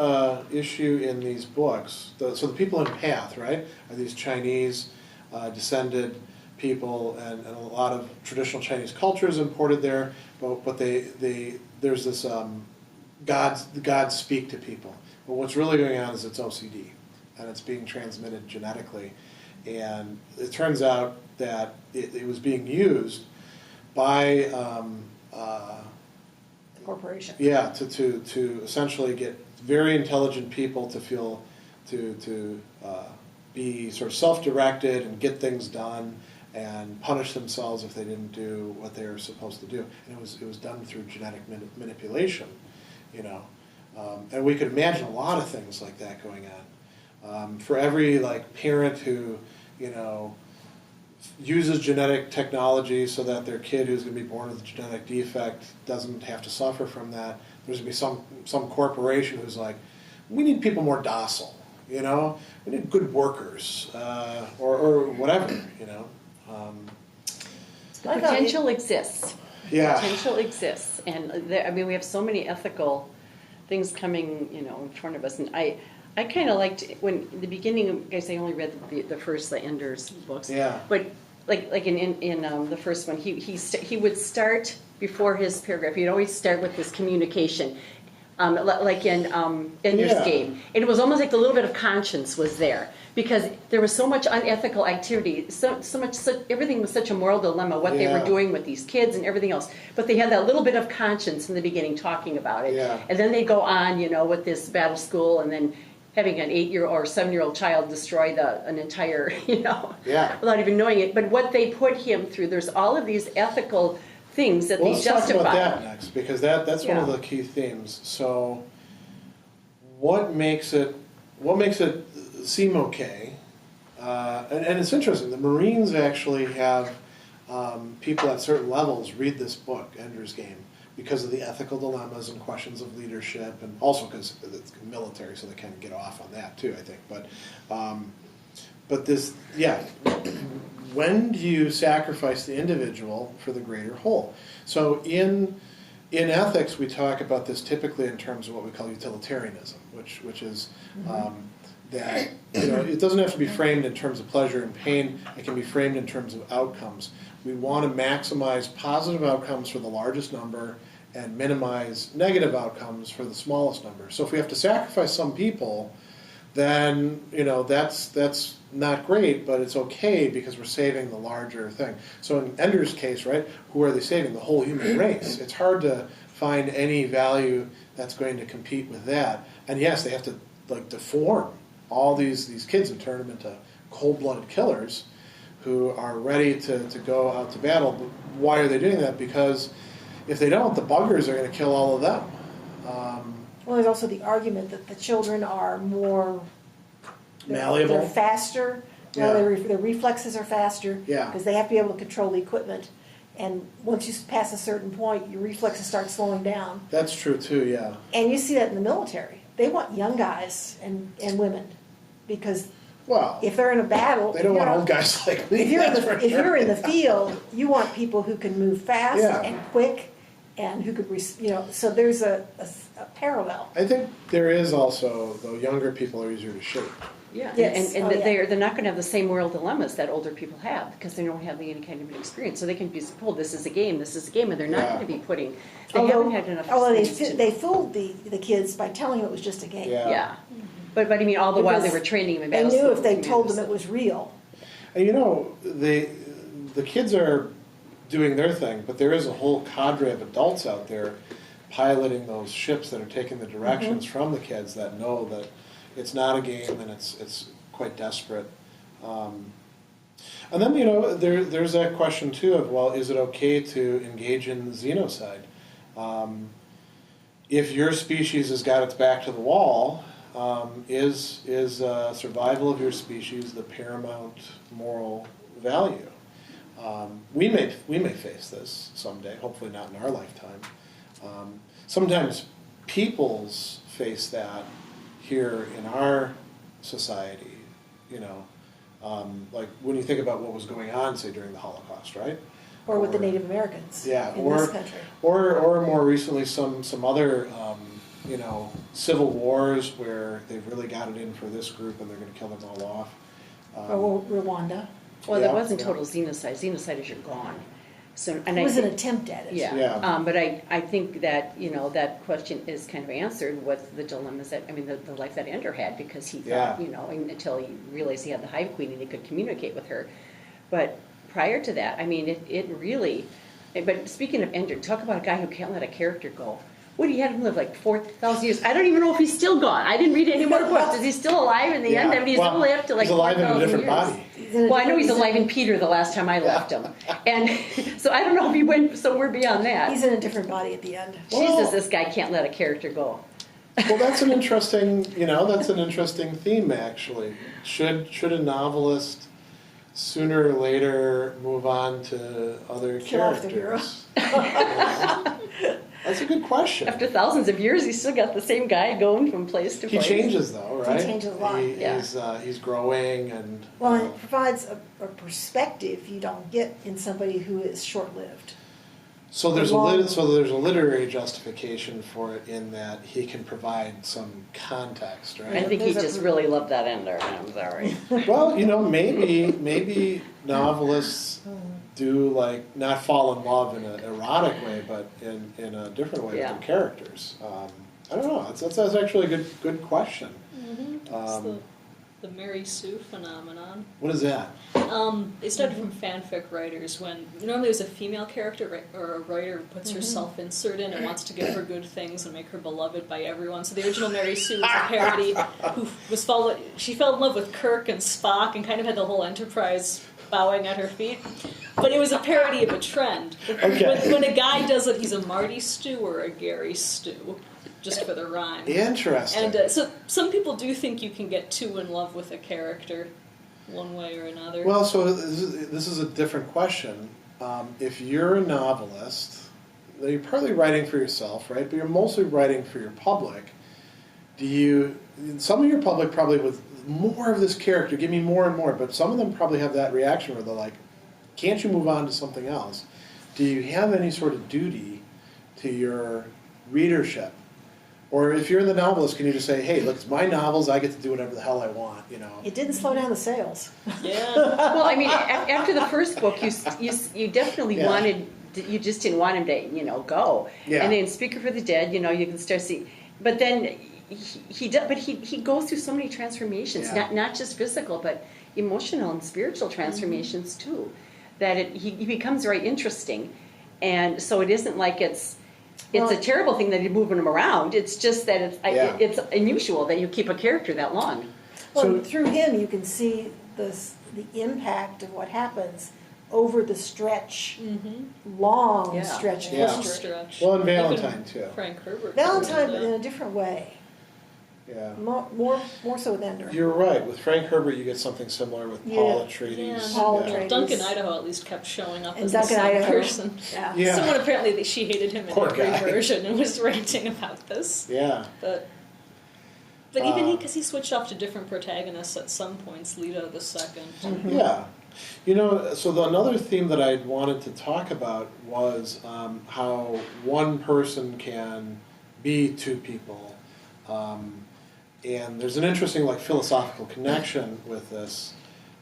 issue in these books. So the people in Path, right, are these Chinese descended people, and a lot of traditional Chinese culture is imported there. But there's this gods speak to people. But what's really going on is it's OCD, and it's being transmitted genetically. And it turns out that it was being used by The corporation. yeah, to essentially get very intelligent people to feel to be sort of self-directed and get things done and punish themselves if they didn't do what they were supposed to do. And it was done through genetic manipulation, and we could imagine a lot of things like that going on. For every parent who uses genetic technology so that their kid who's going to be born with a genetic defect doesn't have to suffer from that, there's going to be some corporation who's like, we need people more docile, we need good workers, or whatever, Potential exists. Yeah. Potential exists. And we have so many ethical things coming, in front of us. And I kind of liked when the beginning. I guess I only read the first, the Ender's books. Yeah. But like in the first one, he would start before his paragraph. He'd always start with this communication, like in Ender's Game. And it was almost like a little bit of conscience was there because there was so much unethical activity, everything was such a moral dilemma. What they were doing with these kids and everything else. But they had that little bit of conscience in the beginning, talking about it. Yeah. And then they go on, with this battle school, and then having an 8-year or 7-year-old child destroy an entire, without even knowing it. But what they put him through, there's all of these ethical things that they Let's justify. talk about that next, because that's one of the key themes. So, what makes it seem okay? And it's interesting. The Marines actually have people at certain levels read this book, Ender's Game, because of the ethical dilemmas and questions of leadership, and also because it's military, so they kind of get off on that too, I think. But this, when do you sacrifice the individual for the greater whole? So in ethics, we talk about this typically in terms of what we call utilitarianism, which is that it doesn't have to be framed in terms of pleasure and pain. It can be framed in terms of outcomes. We want to maximize positive outcomes for the largest number and minimize negative outcomes for the smallest number. So if we have to sacrifice some people, then that's not great, but it's okay because we're saving the larger thing. So in Ender's case, right, who are they saving? The whole human race. It's hard to find any value that's going to compete with that. And yes, they have to deform all these kids and turn them into cold-blooded killers who are ready to go out to battle. But why are they doing that? Because if they don't, the buggers are going to kill all of them. Well, there's also the argument that the children are more malleable. They're faster. Yeah. Their reflexes are faster. Yeah. Because they have to be able to control the equipment. And once you pass a certain point, your reflexes start slowing down. That's true too, yeah. And you see that in the military. They want young guys and women because if they're in a battle, they don't want old guys like me. If you're in the field, you want people who can move fast and quick, and who could So there's a parallel. I think there is also, though, younger people are easier to shape. Yeah, yes. and they're not going to have the same moral dilemmas that older people have because they don't have any kind of an experience. So they can be told this is a game, and they're not going to be putting. They haven't had enough. They fooled the kids by telling them it was just a game. Yeah. But I mean, all the while they were training them in battle. They knew if they told them it was real. And the kids are doing their thing, but there is a whole cadre of adults out there piloting those ships that are taking the directions from the kids that know that it's not a game and it's quite desperate. And then, there's that question too of, well, is it okay to engage in xenocide? If your species has got its back to the wall, is survival of your species the paramount moral value? We may face this someday, hopefully not in our lifetime. Sometimes peoples face that here in our society, like when you think about what was going on, say, during the Holocaust, right? Or with the Native Americans in this country. Or more recently some other, civil wars where they've really got it in for this group and they're going to kill them all off. Or Rwanda. Well, that wasn't total xenocide. Xenocide is you're gone. So, and it was an attempt at it. Yeah. But I think that, that question is kind of answered with the dilemmas the life that Ender had, because he thought, until he realized he had the Hive Queen and he could communicate with her. But prior to that, it really, but speaking of Ender, talk about a guy who can't let a character go. What, he had him live like 4,000 years? I don't even know if he's still gone. I didn't read any more books. Is he still alive in the end? He's lived to like 4,000 years. He's alive in a different body. Well, I know he's alive in Peter the last time I left him. And so I don't know if he went somewhere beyond that. He's in a different body at the end. Jesus, this guy can't let a character go. Well, that's an interesting, theme, actually. Should a novelist sooner or later move on to other characters? That's a good question. After thousands of years, he's still got the same guy going from place to place. He changes, though, right? He changes a lot. He's growing and. Well, it provides a perspective you don't get in somebody who is short-lived. So there's a literary justification for it in that he can provide some context, right? I think he just really loved that Ender. I'm sorry. Well, maybe novelists do not fall in love in an erotic way, but in a different way with their characters. I don't know. That's actually a good question. It's the Mary Sue phenomenon. What is that? It started from fanfic writers when normally there's a female character or a writer who puts herself insert in and wants to give her good things and make her beloved by everyone. So the original Mary Sue was a parody who she fell in love with Kirk and Spock and kind of had the whole Enterprise bowing at her feet. But it was a parody of a trend. Okay. When a guy does it, he's a Marty Stew or a Gary Stew, just for the rhyme. Interesting. And so some people do think you can get too in love with a character one way or another. Well, so this is a different question. If you're a novelist, you're partly writing for yourself, right? But you're mostly writing for your public. Some of your public probably with more of this character, give me more and more, but some of them probably have that reaction where they're like, can't you move on to something else? Do you have any sort of duty to your readership? Or if you're the novelist, can you just say, hey, look, it's my novels, I get to do whatever the hell I want, It didn't slow down the sales. Yeah. Well, after the first book, you definitely wanted, you just didn't want him to, go. Yeah. And then Speaker for the Dead, you can start seeing, but then, he does, but he goes through so many transformations, not just physical, but emotional and spiritual transformations too. That he becomes very interesting, and so it isn't like it's a terrible thing that you're moving him around. It's just that it's unusual that you keep a character that long. Well, so, through him you can see the impact of what happens over the stretch, long stretch of history. Well, and Valentine too. Frank Herbert. Valentine, but in a different way. Yeah. More so with Ender. You're right. With Frank Herbert, you get something similar with Paul Atreides. Paul Atreides. Duncan Idaho at least kept showing up and as Duncan the same Idaho. person. Yeah. Someone apparently she hated him in Poor every guy. version and was ranting about this. Yeah. But even because he switched off to different protagonists at some points, Leto the second. Yeah. So another theme that I wanted to talk about was how one person can be two people. And there's an interesting philosophical connection with this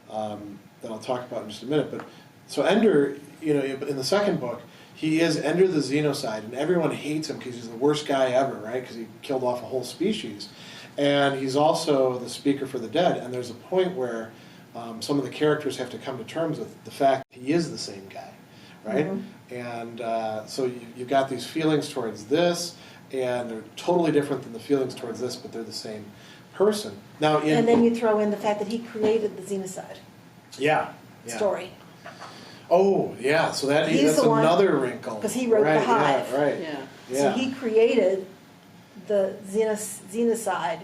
that I'll talk about in just a minute. But so Ender, in the second book, he is Ender the Xenocide, and everyone hates him because he's the worst guy ever, right? Because he killed off a whole species. And he's also the speaker for the dead. And there's a point where some of the characters have to come to terms with the fact that he is the same guy, right? And so you've got these feelings towards this, and they're totally different than the feelings towards this, but they're the same person. Now, and then you throw in the fact that he created the Xenocide story. Oh, yeah. So that's another wrinkle. Because he wrote The Hive. Yeah, right. Yeah. So he created the Xenocide.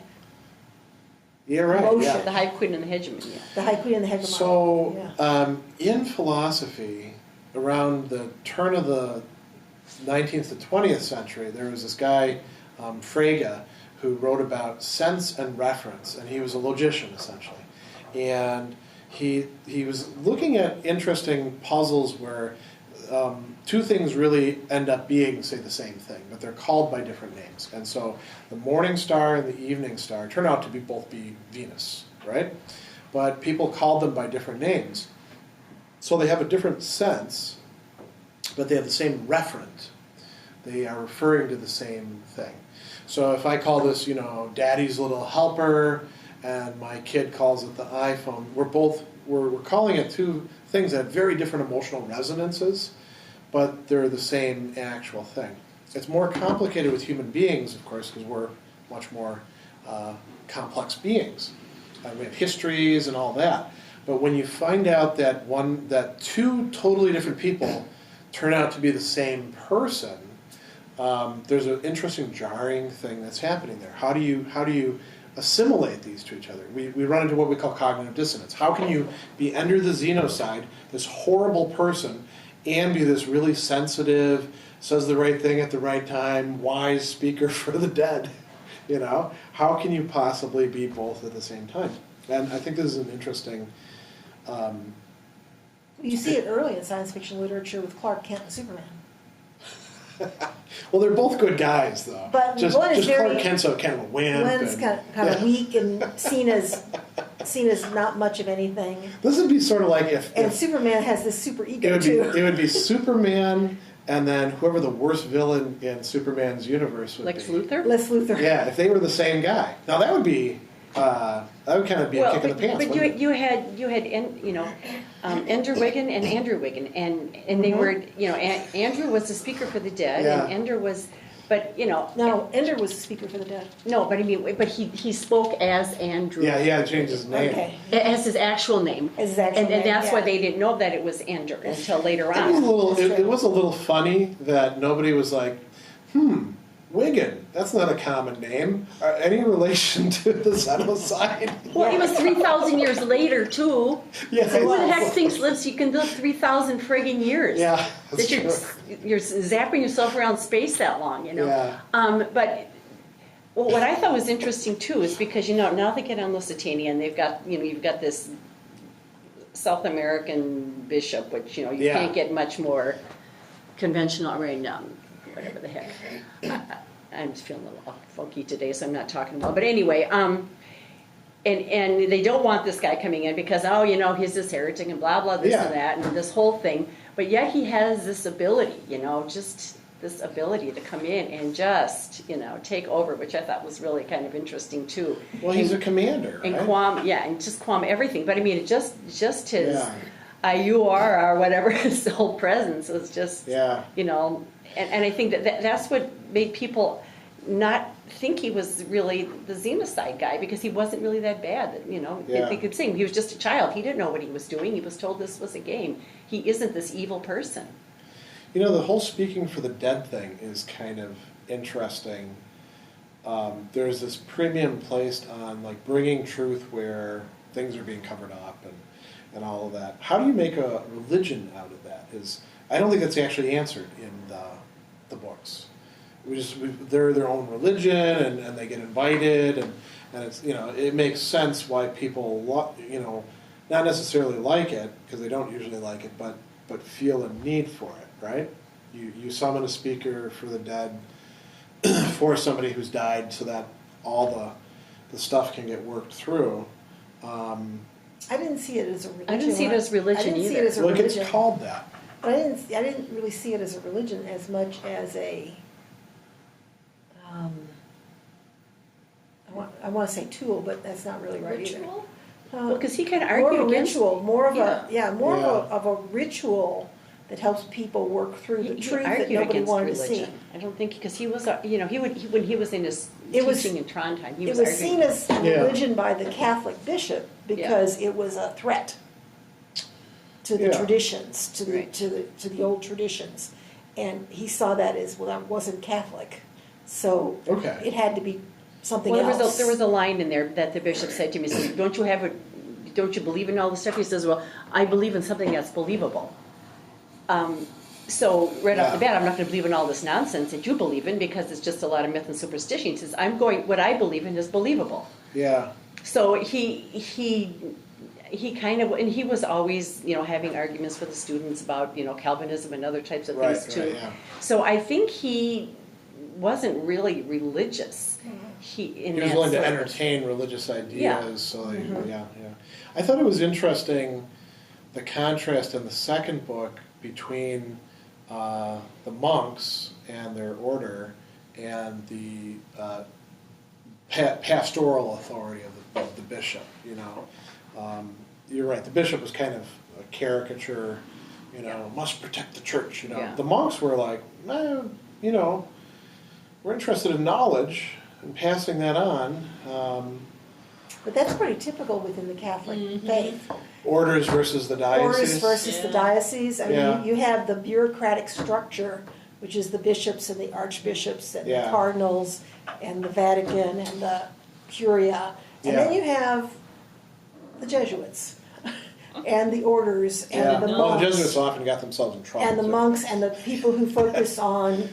Yeah, right. Motion. Yeah. The High Queen and the Hegemon. Yeah. The High Queen and the Hegemon. So, in philosophy, around the turn of the 19th to 20th century, there was this guy, Frege, who wrote about sense and reference, and he was a logician, essentially. And he was looking at interesting puzzles where two things really end up being, say, the same thing, but they're called by different names. And so the morning star and the evening star turn out to both be Venus, right? But people called them by different names. So they have a different sense, but they have the same referent. They are referring to the same thing. So if I call this, Daddy's Little Helper, and my kid calls it the iPhone, we're calling it two things that have very different emotional resonances, but they're the same actual thing. It's more complicated with human beings, of course, because we're much more complex beings. We have histories and all that. But when you find out that two totally different people turn out to be the same person, there's an interesting jarring thing that's happening there. How do you assimilate these to each other? We run into what we call cognitive dissonance. How can you be Ender the Xenocide, this horrible person, and be this really sensitive, says the right thing at the right time, wise speaker for the dead? How can you possibly be both at the same time? And I think this is an interesting... you see it early in science fiction literature with Clarke Kent and Superman. Well, they're both good guys, though. But just Clarke Kent's kind of a wimp. One's kind of weak and seen as not much of anything. This would be sort of like if Superman has this super ego too. It would be Superman, and then whoever the worst villain in Superman's universe would Lex be. Lex Luthor. Yeah, if they were the same guy. Now that would be. That would kind of be a kick in the pants. But you had Ender Wiggin and Andrew Wiggin, and they were Andrew was the speaker for the dead, and Ender was, but no, Ender was the speaker for the dead. No, but he spoke as Andrew. Yeah, he had to change his name. Okay. As his actual name. As his actual name, and that's why they didn't know that it was Ender until later on. It was a little funny that nobody was like, Wiggin, that's not a common name. Any relation to the Xenocide? Well, it was 3,000 years later, too. Yeah, so who the heck thinks you can live 3,000 friggin' years? Yeah, that's that true. You're zapping yourself around space that long, Yeah. But what I thought was interesting, too, is because, now they get on Lusitania, and they've got, you've got this South American bishop, which, you can't get much more conventional, right now. Whatever the heck. I'm just feeling a little funky today, so I'm not talking well. But anyway, and they don't want this guy coming in because, he's this heretic and blah, blah, this and that, and this whole thing. But yet he has this ability, just this ability to come in and just, take over, which I thought was really kind of interesting too. Well, he's a commander, and right? and just qualm everything. But I mean, just his IUR or whatever, his whole presence was just, and I think that's what made people not think he was really the xenocide guy, because he wasn't really that bad. They could sing. He was just a child. He didn't know what he was doing. He was told this was a game. He isn't this evil person. The whole speaking for the dead thing is kind of interesting. There's this premium placed on like bringing truth where things are being covered up and all of that. How do you make a religion out of that? I don't think that's actually answered in the books. They're their own religion, and they get invited, and it's it makes sense why people not necessarily like it, because they don't usually like it, but feel a need for it, right? You summon a speaker for the dead for somebody who's died, so that all the stuff can get worked through. I didn't see it as a religion. I didn't see it as religion either. See it as a Look, religion. it's called that. But I didn't really see it as a religion as much as a. I want to say tool, but that's not really right Ritual? either. Because he kind of More argued of a against ritual, more of Yeah. a ritual that helps people work through the he truth that argued nobody against wanted to see. religion. I don't think, because he was, when he was in his It was- teaching in Trondheim, he It was was arguing. seen as religion by the Catholic bishop because it was a threat to the traditions, to the old traditions, and he saw that as, well, that wasn't Catholic, so it had to be something else. There was a line in there that the bishop said to me, he says, don't you believe in all this stuff? He says, well, I believe in something that's believable. So right off the bat, I'm not going to believe in all this nonsense that you believe in, because it's just a lot of myth and superstition. He says, what I believe in is believable. Yeah. So he kind of, and he was always, having arguments with the students about, Calvinism and other types of things too. Right, yeah. So I think he wasn't really religious. He was willing to entertain religious ideas. Yeah. So I thought it was interesting, the contrast in the second book between the monks and their order and the pastoral authority of the bishop. You're right. The bishop was kind of a caricature. Must protect the church. The monks were like, we're interested in knowledge and passing that on. But that's pretty typical within the Catholic faith. Orders versus the diocese. Orders versus the diocese. I mean, you have the bureaucratic structure, which is the bishops and the archbishops and the cardinals and the Vatican and the Curia. And then you have the Jesuits and the orders and the monks. Well, the Jesuits often got themselves in trouble. And the monks and the people who focus on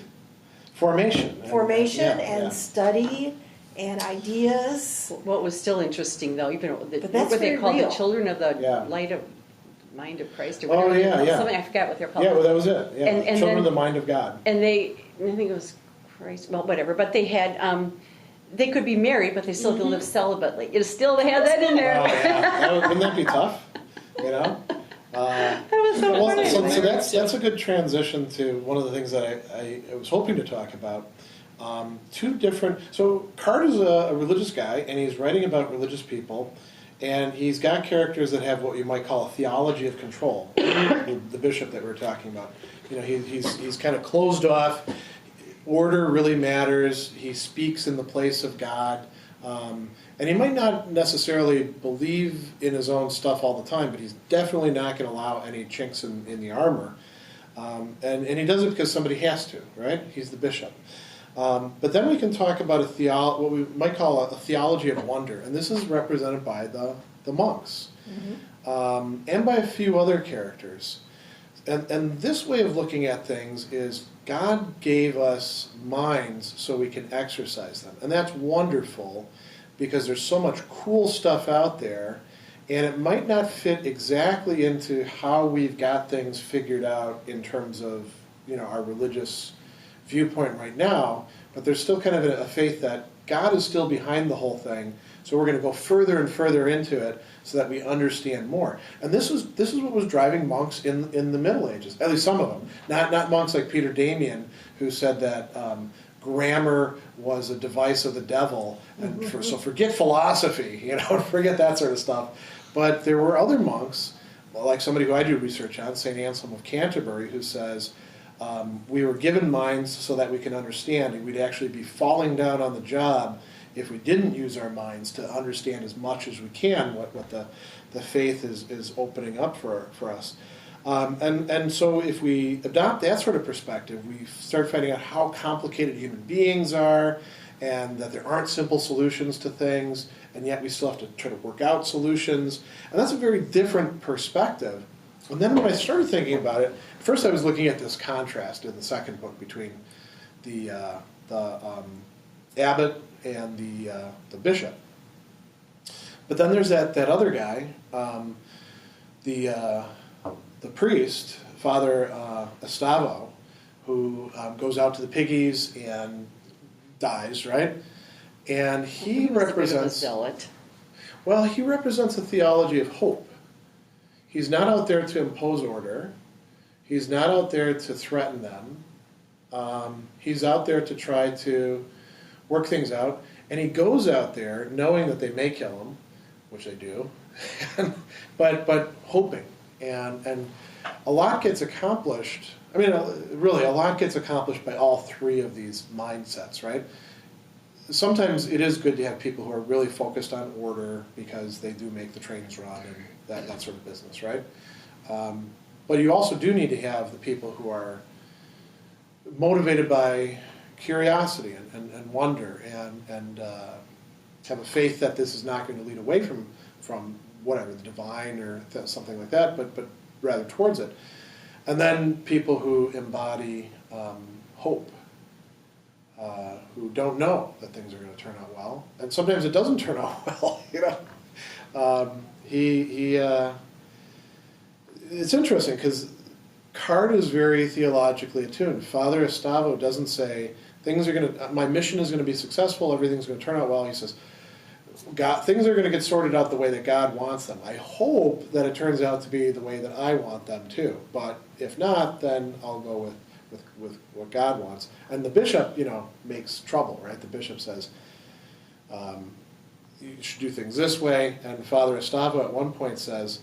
formation and study and ideas. What was still interesting, though, even But that's what they very called real. the children of the light of mind of Christ, or Oh, whatever. yeah. Something, I forgot what they're called. Yeah, well, that was it. Yeah. And Children then- of the mind of God. And I think it was Christ, well, whatever, but they had, they could be married, but they still had to live celibately. They had that in there. Oh, yeah. Wouldn't that be tough? That was so funny. So that's a good transition to one of the things that I was hoping to talk about. So Card is a religious guy, and he's writing about religious people, and he's got characters that have what you might call a theology of control. the bishop that we were talking about, he's kind of closed off. Order really matters. He speaks in the place of God, and he might not necessarily believe in his own stuff all the time, but he's definitely not going to allow any chinks in the armor. And he does it because somebody has to, right? He's the bishop. But then we can talk about what we might call a theology of wonder, and this is represented by the monks, and by a few other characters. And this way of looking at things is God gave us minds so we can exercise them, and that's wonderful because there's so much cool stuff out there, and it might not fit exactly into how we've got things figured out in terms of our religious viewpoint right now, but there's still kind of a faith that God is still behind the whole thing, so we're going to go further and further into it so that we understand more. And this is what was driving monks in the Middle Ages, at least some of them. Not monks like Peter Damian, who said that grammar was a device of the devil, and so forget philosophy, forget that sort of stuff. But there were other monks, like somebody who I do research on, St. Anselm of Canterbury, who says, we were given minds so that we can understand, and we'd actually be falling down on the job if we didn't use our minds to understand as much as we can what the faith is opening up for us. And so if we adopt that sort of perspective, we start finding out how complicated human beings are, and that there aren't simple solutions to things, and yet we still have to try to work out solutions. And that's a very different perspective. And then when I started thinking about it, first I was looking at this contrast in the second book between the abbot and the bishop. But then there's that other guy, the priest, Father Estavo, who goes out to the piggies and dies, right? And he represents... a zealot. Well, he represents a theology of hope. He's not out there to impose order. He's not out there to threaten them. He's out there to try to work things out. And he goes out there knowing that they may kill him, which they do, but hoping. And a lot gets accomplished. I mean, really, a lot gets accomplished by all three of these mindsets, right? Sometimes it is good to have people who are really focused on order because they do make the trains run and that sort of business, right? But you also do need to have the people who are motivated by curiosity and wonder and have a faith that this is not going to lead away from whatever, the divine or something like that, but rather towards it. And then people who embody hope, who don't know that things are going to turn out well, and sometimes it doesn't turn out well. It's interesting because Card is very theologically attuned. Father Estavo doesn't say my mission is going to be successful, everything's going to turn out well. He says, things are going to get sorted out the way that God wants them. I hope that it turns out to be the way that I want them too. But if not, then I'll go with what God wants. And the bishop, makes trouble, right? The bishop says, you should do things this way. And Father Estavo at one point says,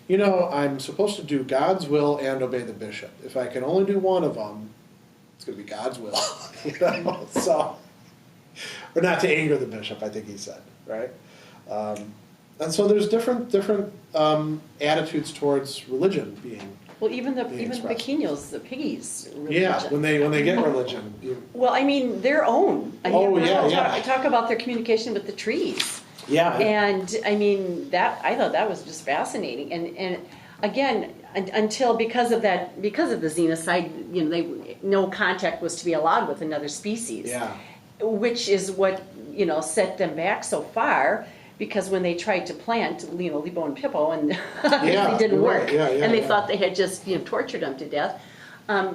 I'm supposed to do God's will and obey the bishop. If I can only do one of them, it's going to be God's will. So, or not to anger the bishop, I think he said, right? And so there's different attitudes towards religion being. Well, even the expressed. pequeños, the piggies. Religion. Yeah, when they get religion. Well, I mean their own. I mean, talk about their communication with the trees. Yeah. And I mean I thought that was just fascinating. And again, until because of the xenocide, no contact was to be allowed with another species. Yeah. Which is what set them back so far. Because when they tried to plant, Libo and Pippo, and it didn't work, and they thought they had just tortured them to death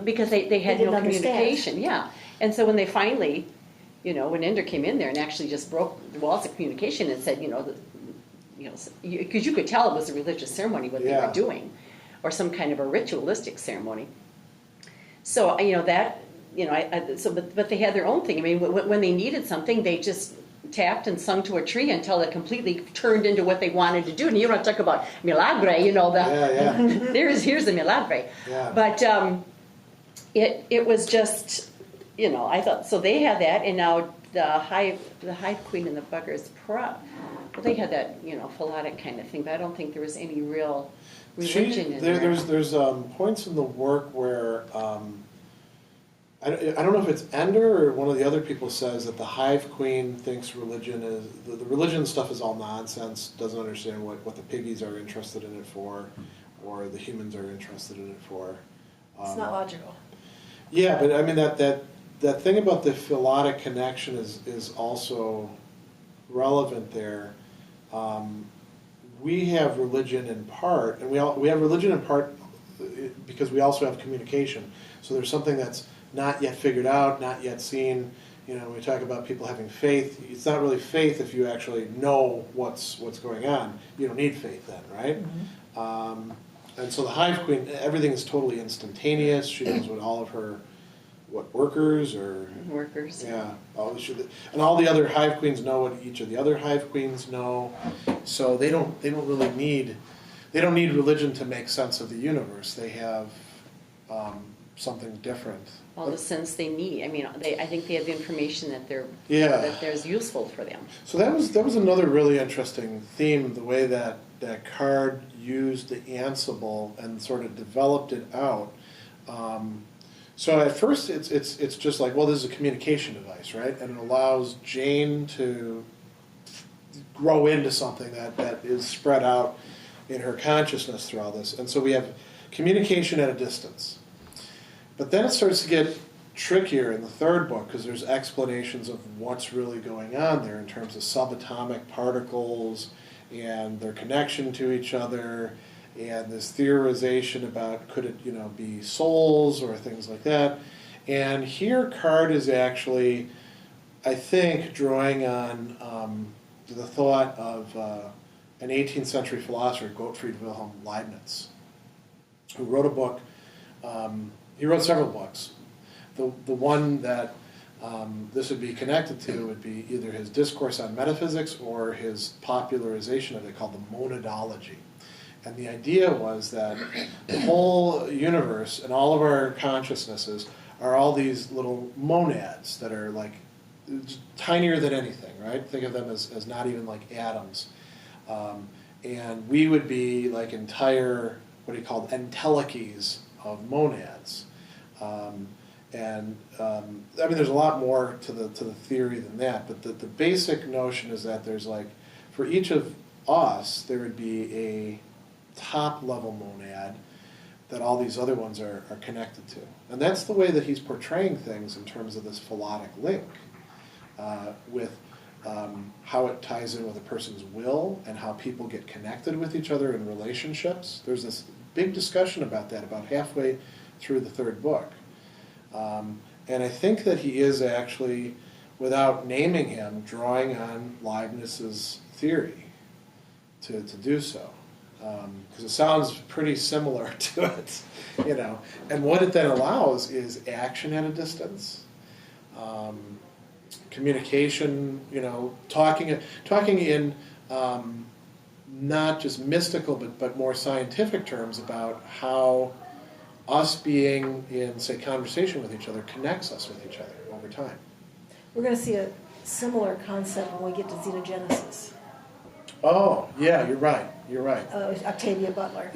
because they had no communication. Yeah, and so when they finally, when Ender came in there and actually just broke the walls of communication and said, because you could tell it was a religious ceremony what they were doing, or some kind of a ritualistic ceremony. So but they had their own thing. I mean, when they needed something, they just tapped and sung to a tree until it completely turned into what they wanted to do. And you don't talk about milagre, here's the milagre. Yeah. But it was just, I thought, so they had that, and now the hive queen and the buggers, they had that, philotic kind of thing, but I don't think there was any real religion in there. There's points in the work where I don't know if it's Ender or one of the other people says that the hive queen thinks religion is the religion stuff is all nonsense, doesn't understand what the piggies are interested in it for, or the humans are interested in it for. It's not logical. Yeah, but I mean that thing about the philotic connection is also relevant there. We have religion in part, and we have religion in part because we also have communication. So there's something that's not yet figured out, not yet seen, we talk about people having faith. It's not really faith if you actually know what's going on. You don't need faith then, right? Mm-hmm. And so the Hive Queen, everything is totally instantaneous. She knows what all of her workers. Yeah. And all the other Hive Queens know what each of the other Hive Queens know. So they don't really need religion to make sense of the universe. They have something different. All the sense they need. I mean, I think they have the information that there's useful for them. So that was another really interesting theme, the way that Card used the Ansible and sort of developed it out. So at first it's just like, well, this is a communication device, right? And it allows Jane to grow into something that is spread out in her consciousness through all this. And so we have communication at a distance. But then it starts to get trickier in the third book because there's explanations of what's really going on there in terms of subatomic particles and their connection to each other, and this theorization about could it be souls or things like that. And here Card is actually, I think, drawing on the thought of an 18th century philosopher, Gottfried Wilhelm Leibniz, who wrote a book. He wrote several books. The one that this would be connected to would be either his discourse on metaphysics or his popularization of it, called the monadology. And the idea was that the whole universe and all of our consciousnesses are all these little monads that are like tinier than anything, right? Think of them as not even like atoms. And we would be like entire, what he called entelechies of monads. I mean, there's a lot more to the theory than that, but the basic notion is that there's like, for each of us, there would be a top-level monad that all these other ones are connected to. And that's the way that he's portraying things in terms of this philotic link, with how it ties in with a person's will and how people get connected with each other in relationships. There's this big discussion about that about halfway through the third book. And I think that he is actually, without naming him, drawing on Leibniz's theory to do so. Because it sounds pretty similar to it, And what it then allows is action at a distance, communication, talking in not just mystical but more scientific terms about how us being in, say, conversation with each other connects us with each other over time. We're going to see a similar concept when we get to xenogenesis. Oh, yeah, you're right. Octavia Butler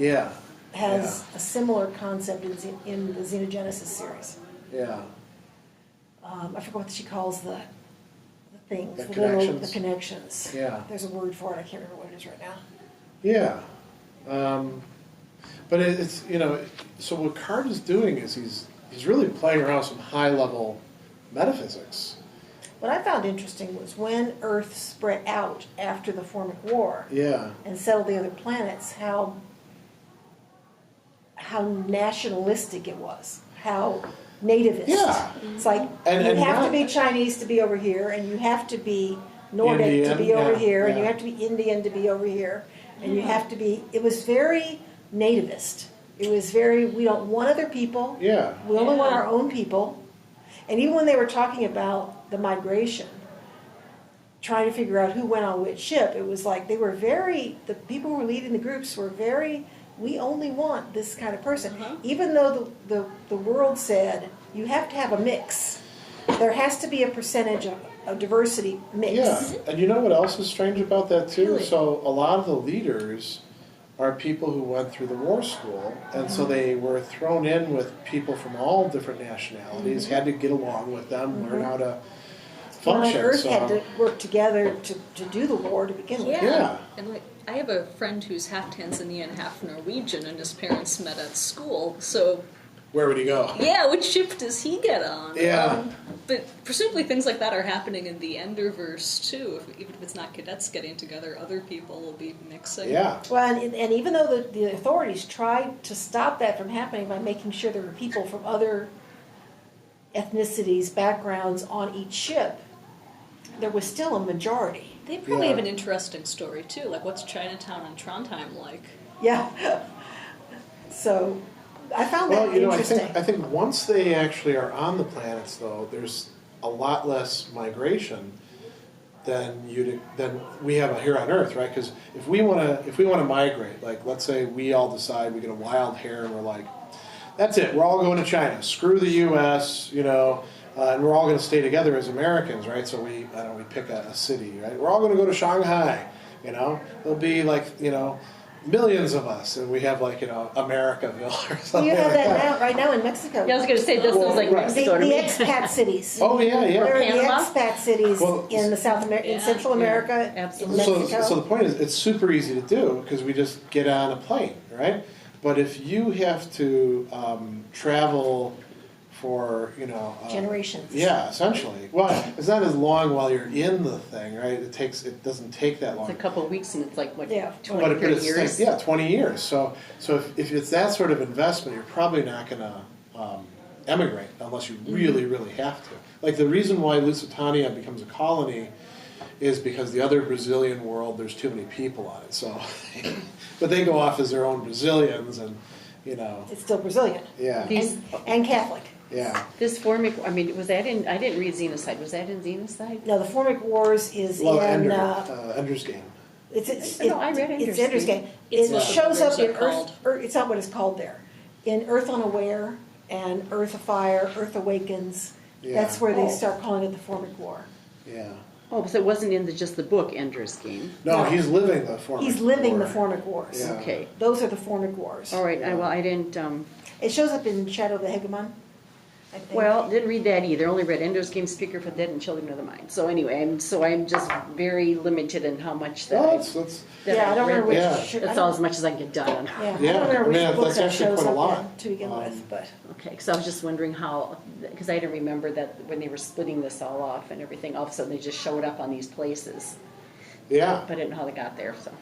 has a similar concept in the Xenogenesis series. Yeah. I forget what she calls the things. The connections. The connections. Yeah. There's a word for it. I can't remember what it is right now. Yeah. But it's, so what Card is doing is he's really playing around with some high-level metaphysics. What I found interesting was when Earth spread out after the Formic War and settled the other planets, how nationalistic it was, how nativist. Yeah. It's like you have to be Chinese to be over here, and you have to be Nordic Indian, to be over here, and you have to be Indian to be over here, and you have to be. It was very nativist. It was very, we don't want other people. Yeah. We only want our own people. And even when they were talking about the migration, trying to figure out who went on which ship, it was like they were the people who were leading the groups were we only want this kind of person. Uh-huh. Even though the world said, you have to have a mix. There has to be a percentage of diversity mix. Yeah, and you know what else is strange about that too? Really? So a lot of the leaders are people who went through the war school, and so they were thrown in with people from all different nationalities, had to get along with them, learn how to function. Well, Earth had to work together to do the war to begin with. Yeah. And I have a friend who's half Tanzanian, half Norwegian, and his parents met at school, so... Where would he go? Yeah, which ship does he get on? Yeah. But presumably things like that are happening in the Enderverse, too. Even if it's not cadets getting together, other people will be mixing. Yeah. Well, and even though the authorities tried to stop that from happening by making sure there were people from other ethnicities, backgrounds on each ship, there was still a majority. They probably have an interesting story too. Like, what's Chinatown and Trondheim like? Yeah. So I found that interesting. I think once they actually are on the planets, though, there's a lot less migration than we have here on Earth, right? Because if we want to migrate, like let's say we all decide we get a wild hair and we're like, that's it, we're all going to China. Screw the U.S., and we're all going to stay together as Americans, right? So we pick a city, right? We're all going to go to Shanghai, There'll be millions of us, and we have Americaville or something. You have like that right now in Mexico. Yeah, I was going to say this sounds like Mexico to The me. expat cities. Oh yeah. There are Panama? the expat cities in the in Central America, absolutely. in Mexico. So the point is, it's super easy to do because we just get on a plane, right? But if you have to travel for generations. Yeah, essentially. Well, it's not as long while you're in the thing, right? It doesn't take that long. It's a couple of weeks, and it's like what, 20, But 30 it's years. 20 years. So if it's that sort of investment, you're probably not going to emigrate unless you really, really have to. Like the reason why Lusitania becomes a colony is because the other Brazilian world, there's too many people on it. So, but they go off as their own Brazilians, and It's still Brazilian. Yeah. And Catholic. Yeah. This Formic, was that in, I didn't read Xenocide, was that in Xenocide? No, the Formic Wars is in... Ender's Game. I read It's Ender's Game. It's It what shows the up in books Earth... It's not what it's called there. In Earth Unaware and Earth Afire, Earth Awakens, that's where they start calling it the Formic War. Yeah. Oh, so it wasn't in just the book Ender's Game? No, he's living the Formic He's living War. the Formic Wars. Yeah. Okay. Those are the Formic Wars. All right, I didn't... It shows up in Shadow of the Hegemon, I think. Well, didn't read that either. Only read Ender's Game, Speaker for the Dead, and Children of the Mind. So anyway, I'm just very limited in how much that Oh, I've I don't remember which... Yeah. That's all as much as I can get done. Yeah, I don't remember which book that's that actually shows quite a up lot. in to begin with, but... Okay, because I was just wondering how, because I didn't remember that when they were splitting this all off and everything, all of a sudden they just showed up on these places. Yeah. But I didn't know how they got there, so.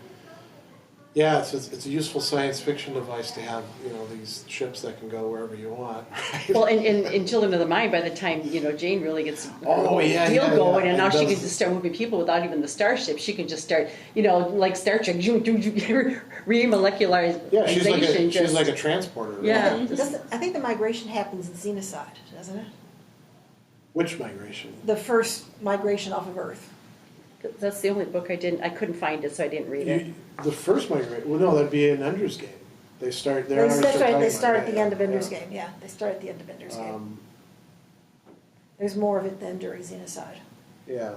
Yeah, it's a useful science fiction device to have, these ships that can go wherever you want. Right? Well, in Children of the Mind, by the time, Jane really gets her deal going, and now she can just start moving people without even the starship. She can just start, like Star Trek, remolecularization. Yeah, she's like a transporter. Right? Yeah. I think the migration happens in Xenocide, doesn't it? Which migration? The first migration off of Earth. That's the only book I couldn't find it, so I didn't read it. The first migration? Well, no, that'd be in Ender's Game. They start there. That's right. They start at the end of Ender's Game. Yeah, they start at the end of Ender's Game. There's more of it than during Xenocide. Yeah.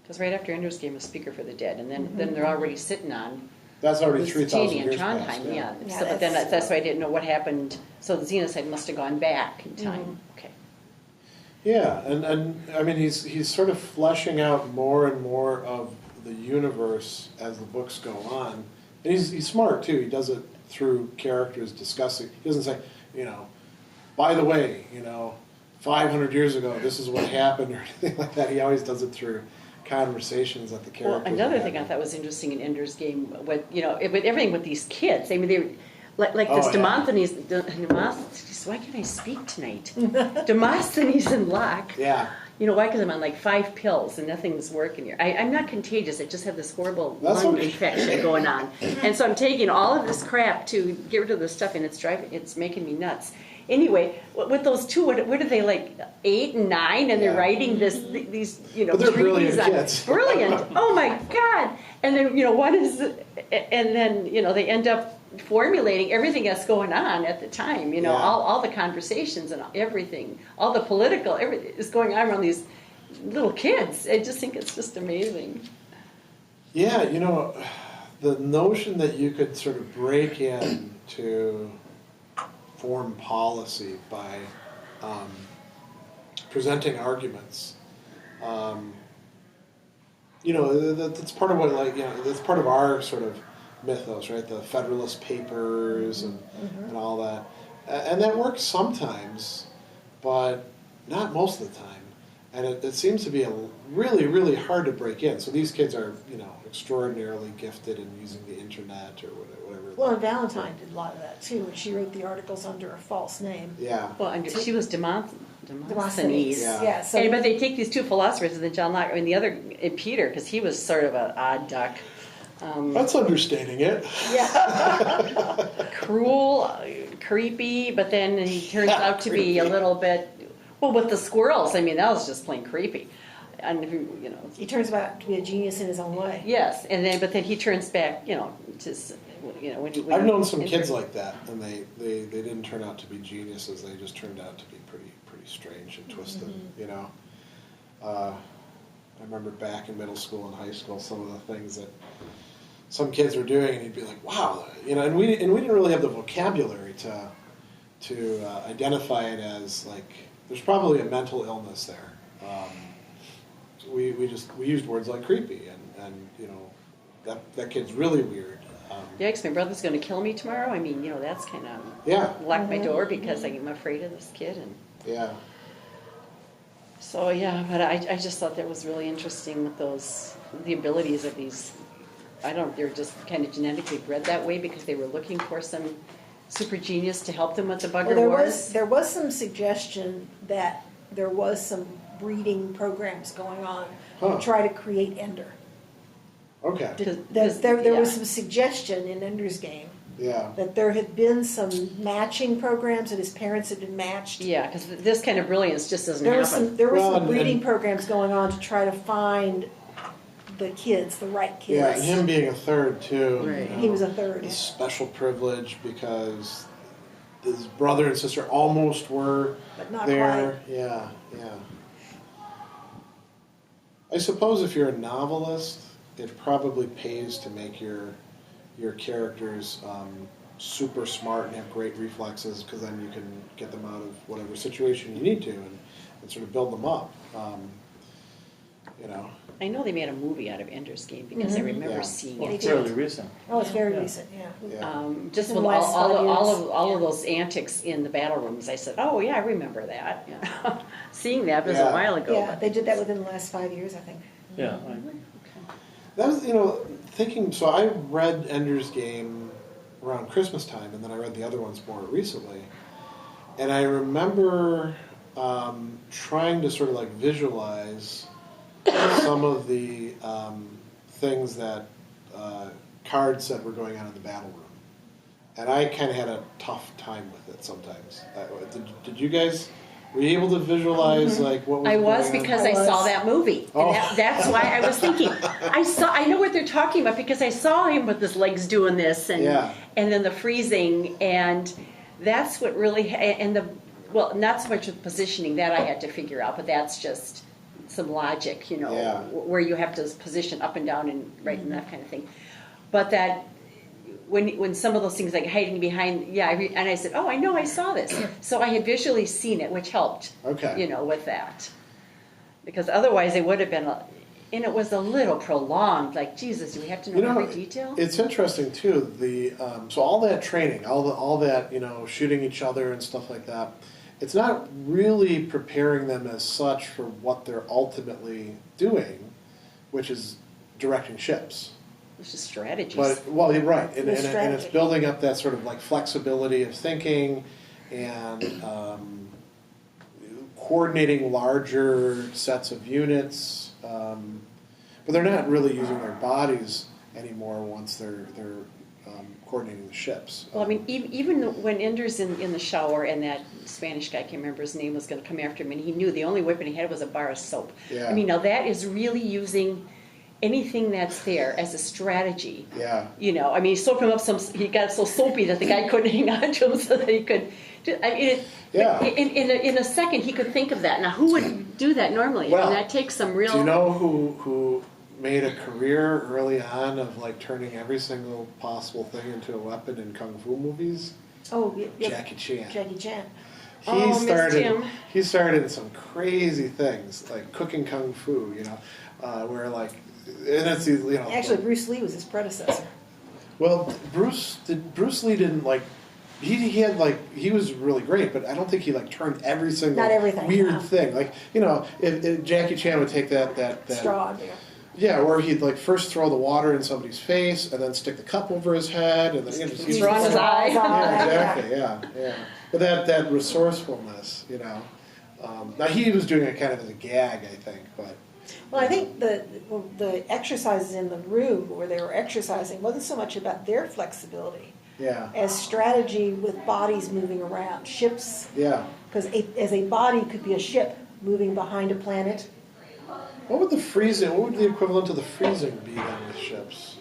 Because right after Ender's Game is Speaker for the Dead, and then they're already sitting on. That's already 3,000 years Trondheim, past. yeah. So, but then that's why I didn't know what happened. So the Xenocide must have gone back in time. Okay. Yeah, and I mean he's sort of fleshing out more and more of the universe as the books go on. And he's smart too. He does it through characters discussing. He doesn't say, by the way, 500 years ago this is what happened or anything like that. He always does it through conversations that the characters. Well, another thing I thought was interesting in Ender's Game, with everything with these kids. I mean, they. Like this Demosthenes, why can't I speak tonight? Demosthenes and Locke. Yeah. Why? Because I'm on like 5 pills and nothing's working here. I'm not contagious. I just have this horrible lung infection going on. And so I'm taking all of this crap to get rid of the stuff, and it's making me nuts. Anyway, with those two, what are they, like 8 and 9, and they're writing these But they're brilliant kids. Brilliant. Oh my God. And then one is, and then they end up formulating everything that's going on at the time, all the conversations and everything, all the political, everything is going on around these little kids. I just think it's just amazing. Yeah, the notion that you could sort of break in to foreign policy by presenting arguments, that's part of what, that's part of our sort of mythos, right? The Federalist Papers and all that. And that works sometimes, but not most of the time. And it seems to be really, really hard to break in. So these kids are, extraordinarily gifted in using the internet or whatever. Well, and Valentine did a lot of that too, and she wrote the articles under a false name. Yeah. Well, she was Demosthenes. Demosthenes. Yeah. So but they take these two philosophers, and then John Locke, the other, Peter, because he was sort of an odd duck. That's understating it. Yeah. Cruel, creepy, but then he turns out to be a little bit, well, with the squirrels, that was just plain creepy. And he turns out to be a genius in his own way. Yes, but then he turns back, to when I've known some kids like that, and they didn't turn out to be geniuses. They just turned out to be pretty strange and twisted. I remember back in middle school and high school, some of the things that some kids were doing, and you'd be like, "Wow," and we didn't really have the vocabulary to identify it as like there's probably a mental illness there. We used words like creepy and that kid's really weird. Yeah, because my brother's going to kill me tomorrow. That's kind of locked my door because I'm afraid of this kid. And so but I just thought that was really interesting with the abilities of these. They're just kind of genetically bred that way because they were looking for some super genius to help them with the bugger wars. There was some suggestion that there was some breeding programs going on to try to create Ender. Okay. There was some suggestion in Ender's Game that there had been some matching programs, that his parents had been matched. Yeah, because this kind of brilliance just doesn't happen. There were some breeding programs going on to try to find the kids, the right kids. Yeah, and him being a third, too. Right. He was a third. A special privilege because his brother and sister almost were but not there. Quite. Yeah. I suppose if you're a novelist, it probably pays to make your characters super smart and have great reflexes, because then you can get them out of whatever situation you need to and sort of build them up. I know they made a movie out of Ender's Game because I remember seeing it. It's fairly recent. Oh, it's very recent, Just in with the last 5 all years. of those antics in the battle rooms, I said, "Oh yeah, I remember that." Seeing that was a while ago. Yeah, they did that within the last 5 years, I think. Yeah. That was, thinking, so I read Ender's Game around Christmas time, and then I read the other ones more recently. And I remember trying to sort of like visualize some of the things that Card said were going on in the battle room. And I kind of had a tough time with it sometimes. Did you guys... Were you able to visualize like what was going on? I was because I saw that movie. And that's why I was thinking. I know what they're talking about because I saw him with his legs doing this and then the freezing, and that's what really not so much with positioning that I had to figure out, but that's just some logic, where you have to position up and down and right and that kind of thing. But that. When some of those things like hiding behind, and I said, I know I saw this. So I had visually seen it, which helped, with that. Because otherwise it would have been, and it was a little prolonged, like, Jesus, do we have to know every detail? It's interesting, too, so all that training, all that, shooting each other and stuff like that, it's not really preparing them as such for what they're ultimately doing, which is directing ships. It's just strategies. You're right, and it's building up that sort of like flexibility of thinking and coordinating larger sets of units, but they're not really using their bodies anymore once they're coordinating the ships. Well, even when Ender's in the shower and that Spanish guy, I can't remember his name, was going to come after him, and he knew the only weapon he had was a bar of soap. Yeah. Now that is really using anything that's there as a strategy. Yeah. He soaped him up he got so soapy that the guy couldn't hang on to him so that he could. In a second he could think of that. Now who would do that normally? Well, that takes some real. Do you know who made a career early on of like turning every single possible thing into a weapon in kung fu movies? Oh, yeah. Jackie Chan. He started some crazy things like cooking kung fu, where like. And that's Actually, Bruce Lee was his predecessor. Well, Bruce Lee didn't like. He was really great, but I don't think he like turned every single weird thing. Like if Jackie Chan would take that straw. Where he'd like first throw the water in somebody's face and then stick the cup over his head and then straw in his eye. Yeah, exactly. Yeah. But that resourcefulness, Now he was doing it kind of as a gag, I think, but. Well, I think the exercises in the room where they were exercising wasn't so much about their flexibility as strategy with bodies moving around, ships. Yeah. Because as a body could be a ship moving behind a planet. What would the equivalent of the freezing be then with ships?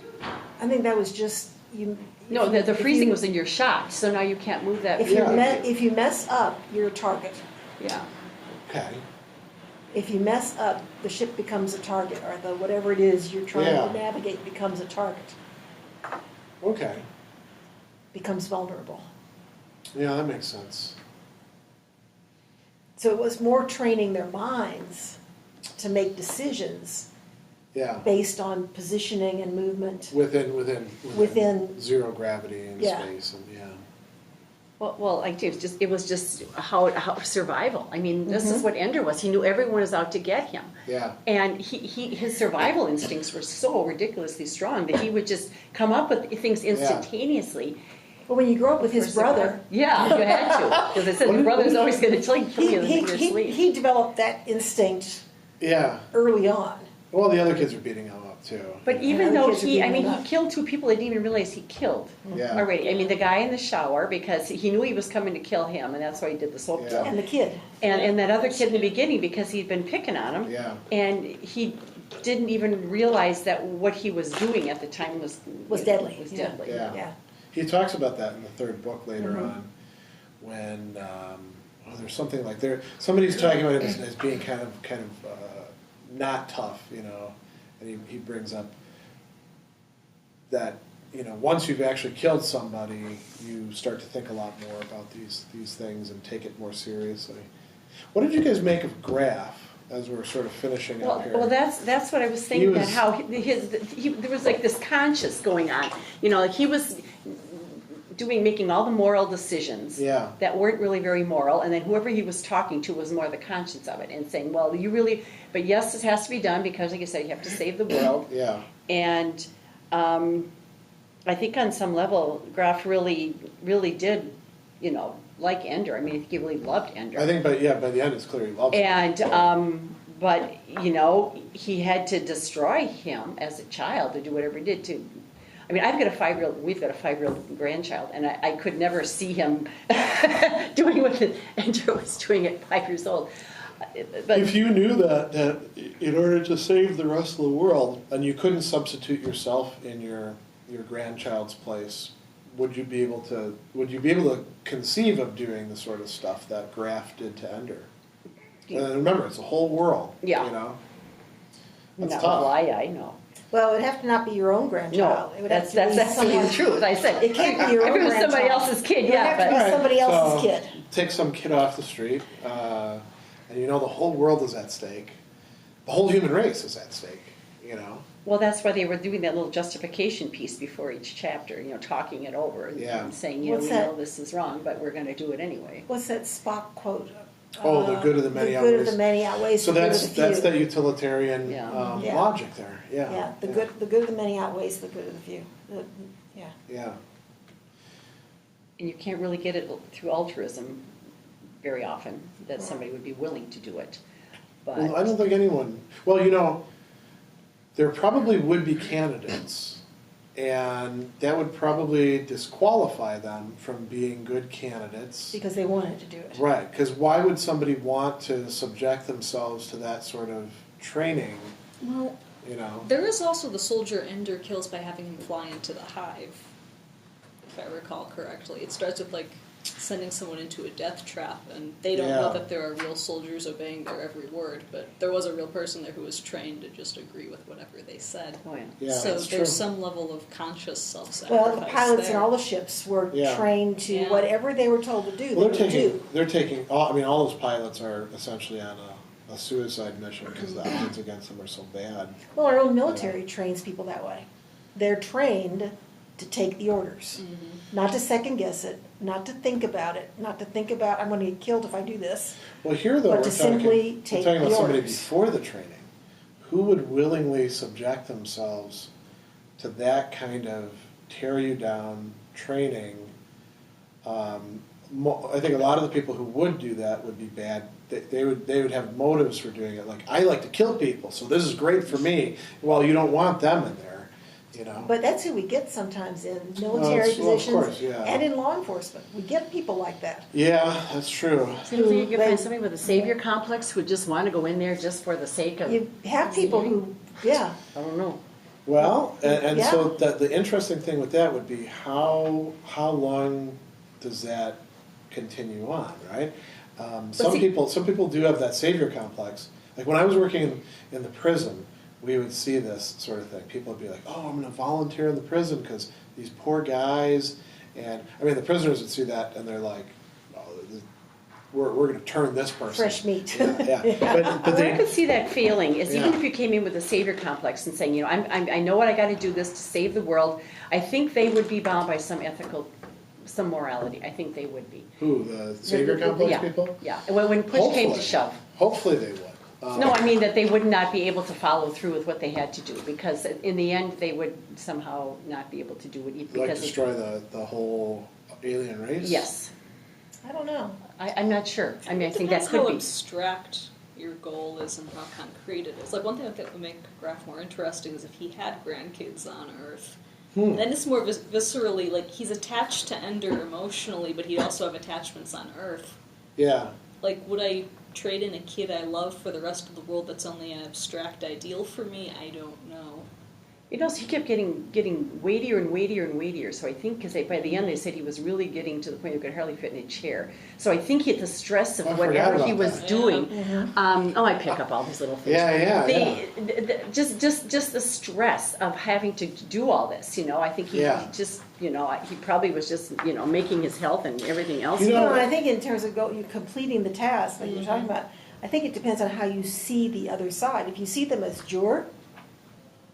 I think that was just you. No, the freezing was in your shot, so now you can't move that. If you mess up, you're a target. Yeah. Okay. If you mess up, the ship becomes a target, or the whatever it is you're trying to navigate becomes a target. Okay. Becomes vulnerable. Yeah, that makes sense. So it was more training their minds to make decisions based on positioning and movement. Within zero gravity in space. And Well, it was just how survival. I mean, this is what Ender was. He knew everyone was out to get him. Yeah. And his survival instincts were so ridiculously strong that he would just come up with things instantaneously. Well, when you grow up with his brother. Yeah, you had to. Because I said your brother's always going to kill you in your sleep. He developed that instinct early on. Well, the other kids are beating him up too. But even though he killed two people he didn't even realize he killed already. I mean, the guy in the shower, because he knew he was coming to kill him, and that's why he did the soap drill. And the kid. And that other kid in the beginning, because he'd been picking on him. Yeah. And he didn't even realize that what he was doing at the time was deadly. Was deadly. Yeah. He talks about that in the third book later on, when there's something like somebody's talking about him as being kind of not tough, and he brings up that once you've actually killed somebody, you start to think a lot more about these things and take it more seriously. What did you guys make of Graf as we're sort of finishing up here? Well, that's what I was thinking. That how there was like this conscience going on. Like he was making all the moral decisions that weren't really very moral, and then whoever he was talking to was more the conscience of it, and saying, well, but yes, this has to be done because, like I said, you have to save the world. Yeah. And I think on some level, Graf really did, like Ender. I mean, I think he really loved Ender. I think, by the end, it's clear he loves him. And but he had to destroy him as a child to do whatever he did to. I mean, we've got a 5-year-old grandchild, and I could never see him doing what Ender was doing at 5 years old. But if you knew that in order to save the rest of the world, and you couldn't substitute yourself in your grandchild's place, would you be able to conceive of doing the sort of stuff that Graf did to Ender? And remember, it's a whole world. Yeah. That's tough. Well, I know. Well, it would have to not be your own grandchild. No, that's absolutely true. As I said, it can't be your own grandchild. If it was somebody else's kid, it would have to be somebody else's kid. Take some kid off the street, and the whole world is at stake. The whole human race is at stake. Well, that's why they were doing that little justification piece before each chapter. Talking it over and saying, we know this is wrong, but we're going to do it anyway. What's that Spock quote? The good of the many outweighs. The good of the many outweighs so the good of the few. That's that utilitarian logic there. Yeah. Yeah. The good of the many outweighs the good of the few. Yeah. And you can't really get it through altruism very often that somebody would be willing to do it. But well, I don't think anyone. Well, there probably would be candidates, and that would probably disqualify them from being good candidates. Because they wanted to do it. Right, because why would somebody want to subject themselves to that sort of training? Well, there is also the soldier Ender kills by having him fly into the hive, if I recall correctly. It starts with, sending someone into a death trap, and they don't know that there are real soldiers obeying their every word, but there was a real person there who was trained to just agree with whatever they said. Oh, so there's some level of conscious self-sacrifice. Well, the pilots in all the ships were trained to whatever they were told to do. They're taking. All those pilots are essentially on a suicide mission because the odds against them are so bad. Well, our own military trains people that way. They're trained to take the orders, not to second guess it, not to think about it, not to think about I'm going to get killed if I do this. Well, here though we're talking about somebody before the training, who would willingly subject themselves to that kind of tear you down training, I think a lot of the people who would do that would be bad. They would have motives for doing it. Like, I like to kill people, so this is great for me. Well, you don't want them in there, you know. But that's who we get sometimes in military positions of course, yeah. and in law enforcement. We get people like that. Yeah, that's true. So you think you could find somebody with a savior complex who just want to go in there just for the sake of... You have people who, yeah. I don't know. Well, and so the interesting thing with that would be how long does that continue on, right? Some people do have that savior complex. Like when I was working in the prison, we would see this sort of thing. People would be like, "Oh, I'm going to volunteer in the prison because these poor guys." And I mean, the prisoners would see that and they're like, "Oh, we're going to turn this person." Fresh meat. Yeah. But Where I could see that failing is even if you came in with a savior complex and saying, you know, I know what I got to do this to save the world. I think they would be bound by some morality. I think they would be. Who, the savior complex people? Yeah. When push came to shove. Hopefully they would. No, I mean that they would not be able to follow through with what they had to do because in the end they would somehow not be able to do it. Like destroy the whole alien race? Yes. I don't know. I'm not sure. I mean, I think that Depends could how be. abstract your goal is and how concrete it is. Like one thing that would make Graf more interesting is if he had grandkids on Earth. Then it's more viscerally, like he's attached to Ender emotionally, but he'd also have attachments on Earth. Yeah. Like, would I trade in a kid I love for the rest of the world that's only an abstract ideal for me? I don't know. You know, so he kept getting weightier and weightier and weightier. So I think, because by the end they said he was really getting to the point he could hardly fit in a chair. So I think the stress of whatever he was doing. Yeah. I pick up all these little things. Just the stress of having to do all this. You know, I think he probably was just making his health and everything else. I think in terms of you completing the task, like you're talking about, I think it depends on how you see the other side. If you see them as Jur,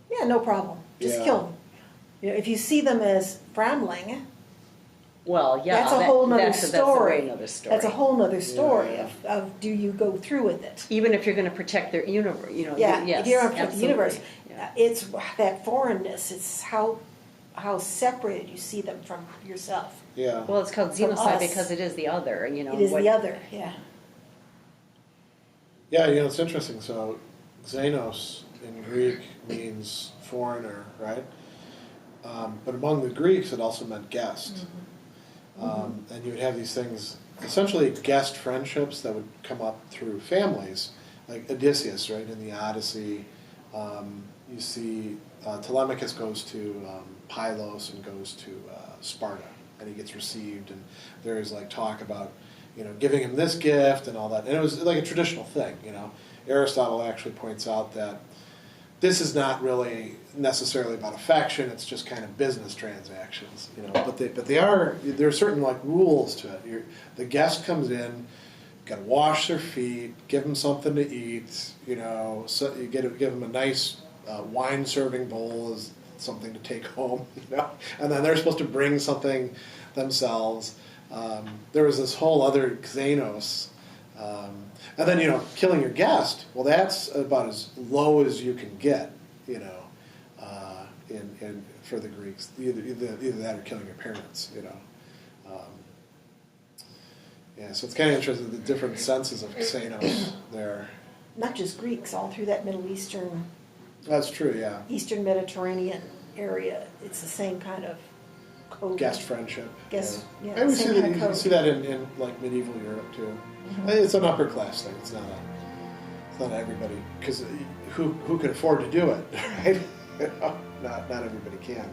yeah, no problem. Just kill them. You know, if you see them as Framling, well, yeah, that's a whole other story. That's a whole other story of do you go through with it? Even if you're going to protect their universe, if you're going to protect the universe, it's that foreignness. It's how separated you see them from yourself. Yeah. Well, it's called xenocide because it is the other. It is the other. Yeah. Yeah, it's interesting. So, xenos in Greek means foreigner, right? But among the Greeks, it also meant guest. And you would have these things, essentially guest friendships that would come up through families, like Odysseus, right, in the Odyssey. You see Telemachus goes to Pylos and goes to Sparta, and he gets received, and there's like talk about giving him this gift and all that. And it was like a traditional thing, Aristotle actually points out that this is not really necessarily about affection, it's just kind of business transactions, but there are certain like rules to it. The guest comes in, you've got to wash their feet, give them something to eat, so you give them a nice wine serving bowl as something to take home, and then they're supposed to bring something themselves. There was this whole other xenos, and then killing your guest. Well, that's about as low as you can get, in for the Greeks. Either that or killing your parents, Yeah, so it's kind of interesting the different senses of xenos there. Not just Greeks, all through that Middle Eastern. That's true, yeah. Eastern Mediterranean area, it's the same kind of code. Guest friendship. And we see that in like medieval Europe too. It's an upper class thing. It's not everybody, because who can afford to do it, right? Not everybody can.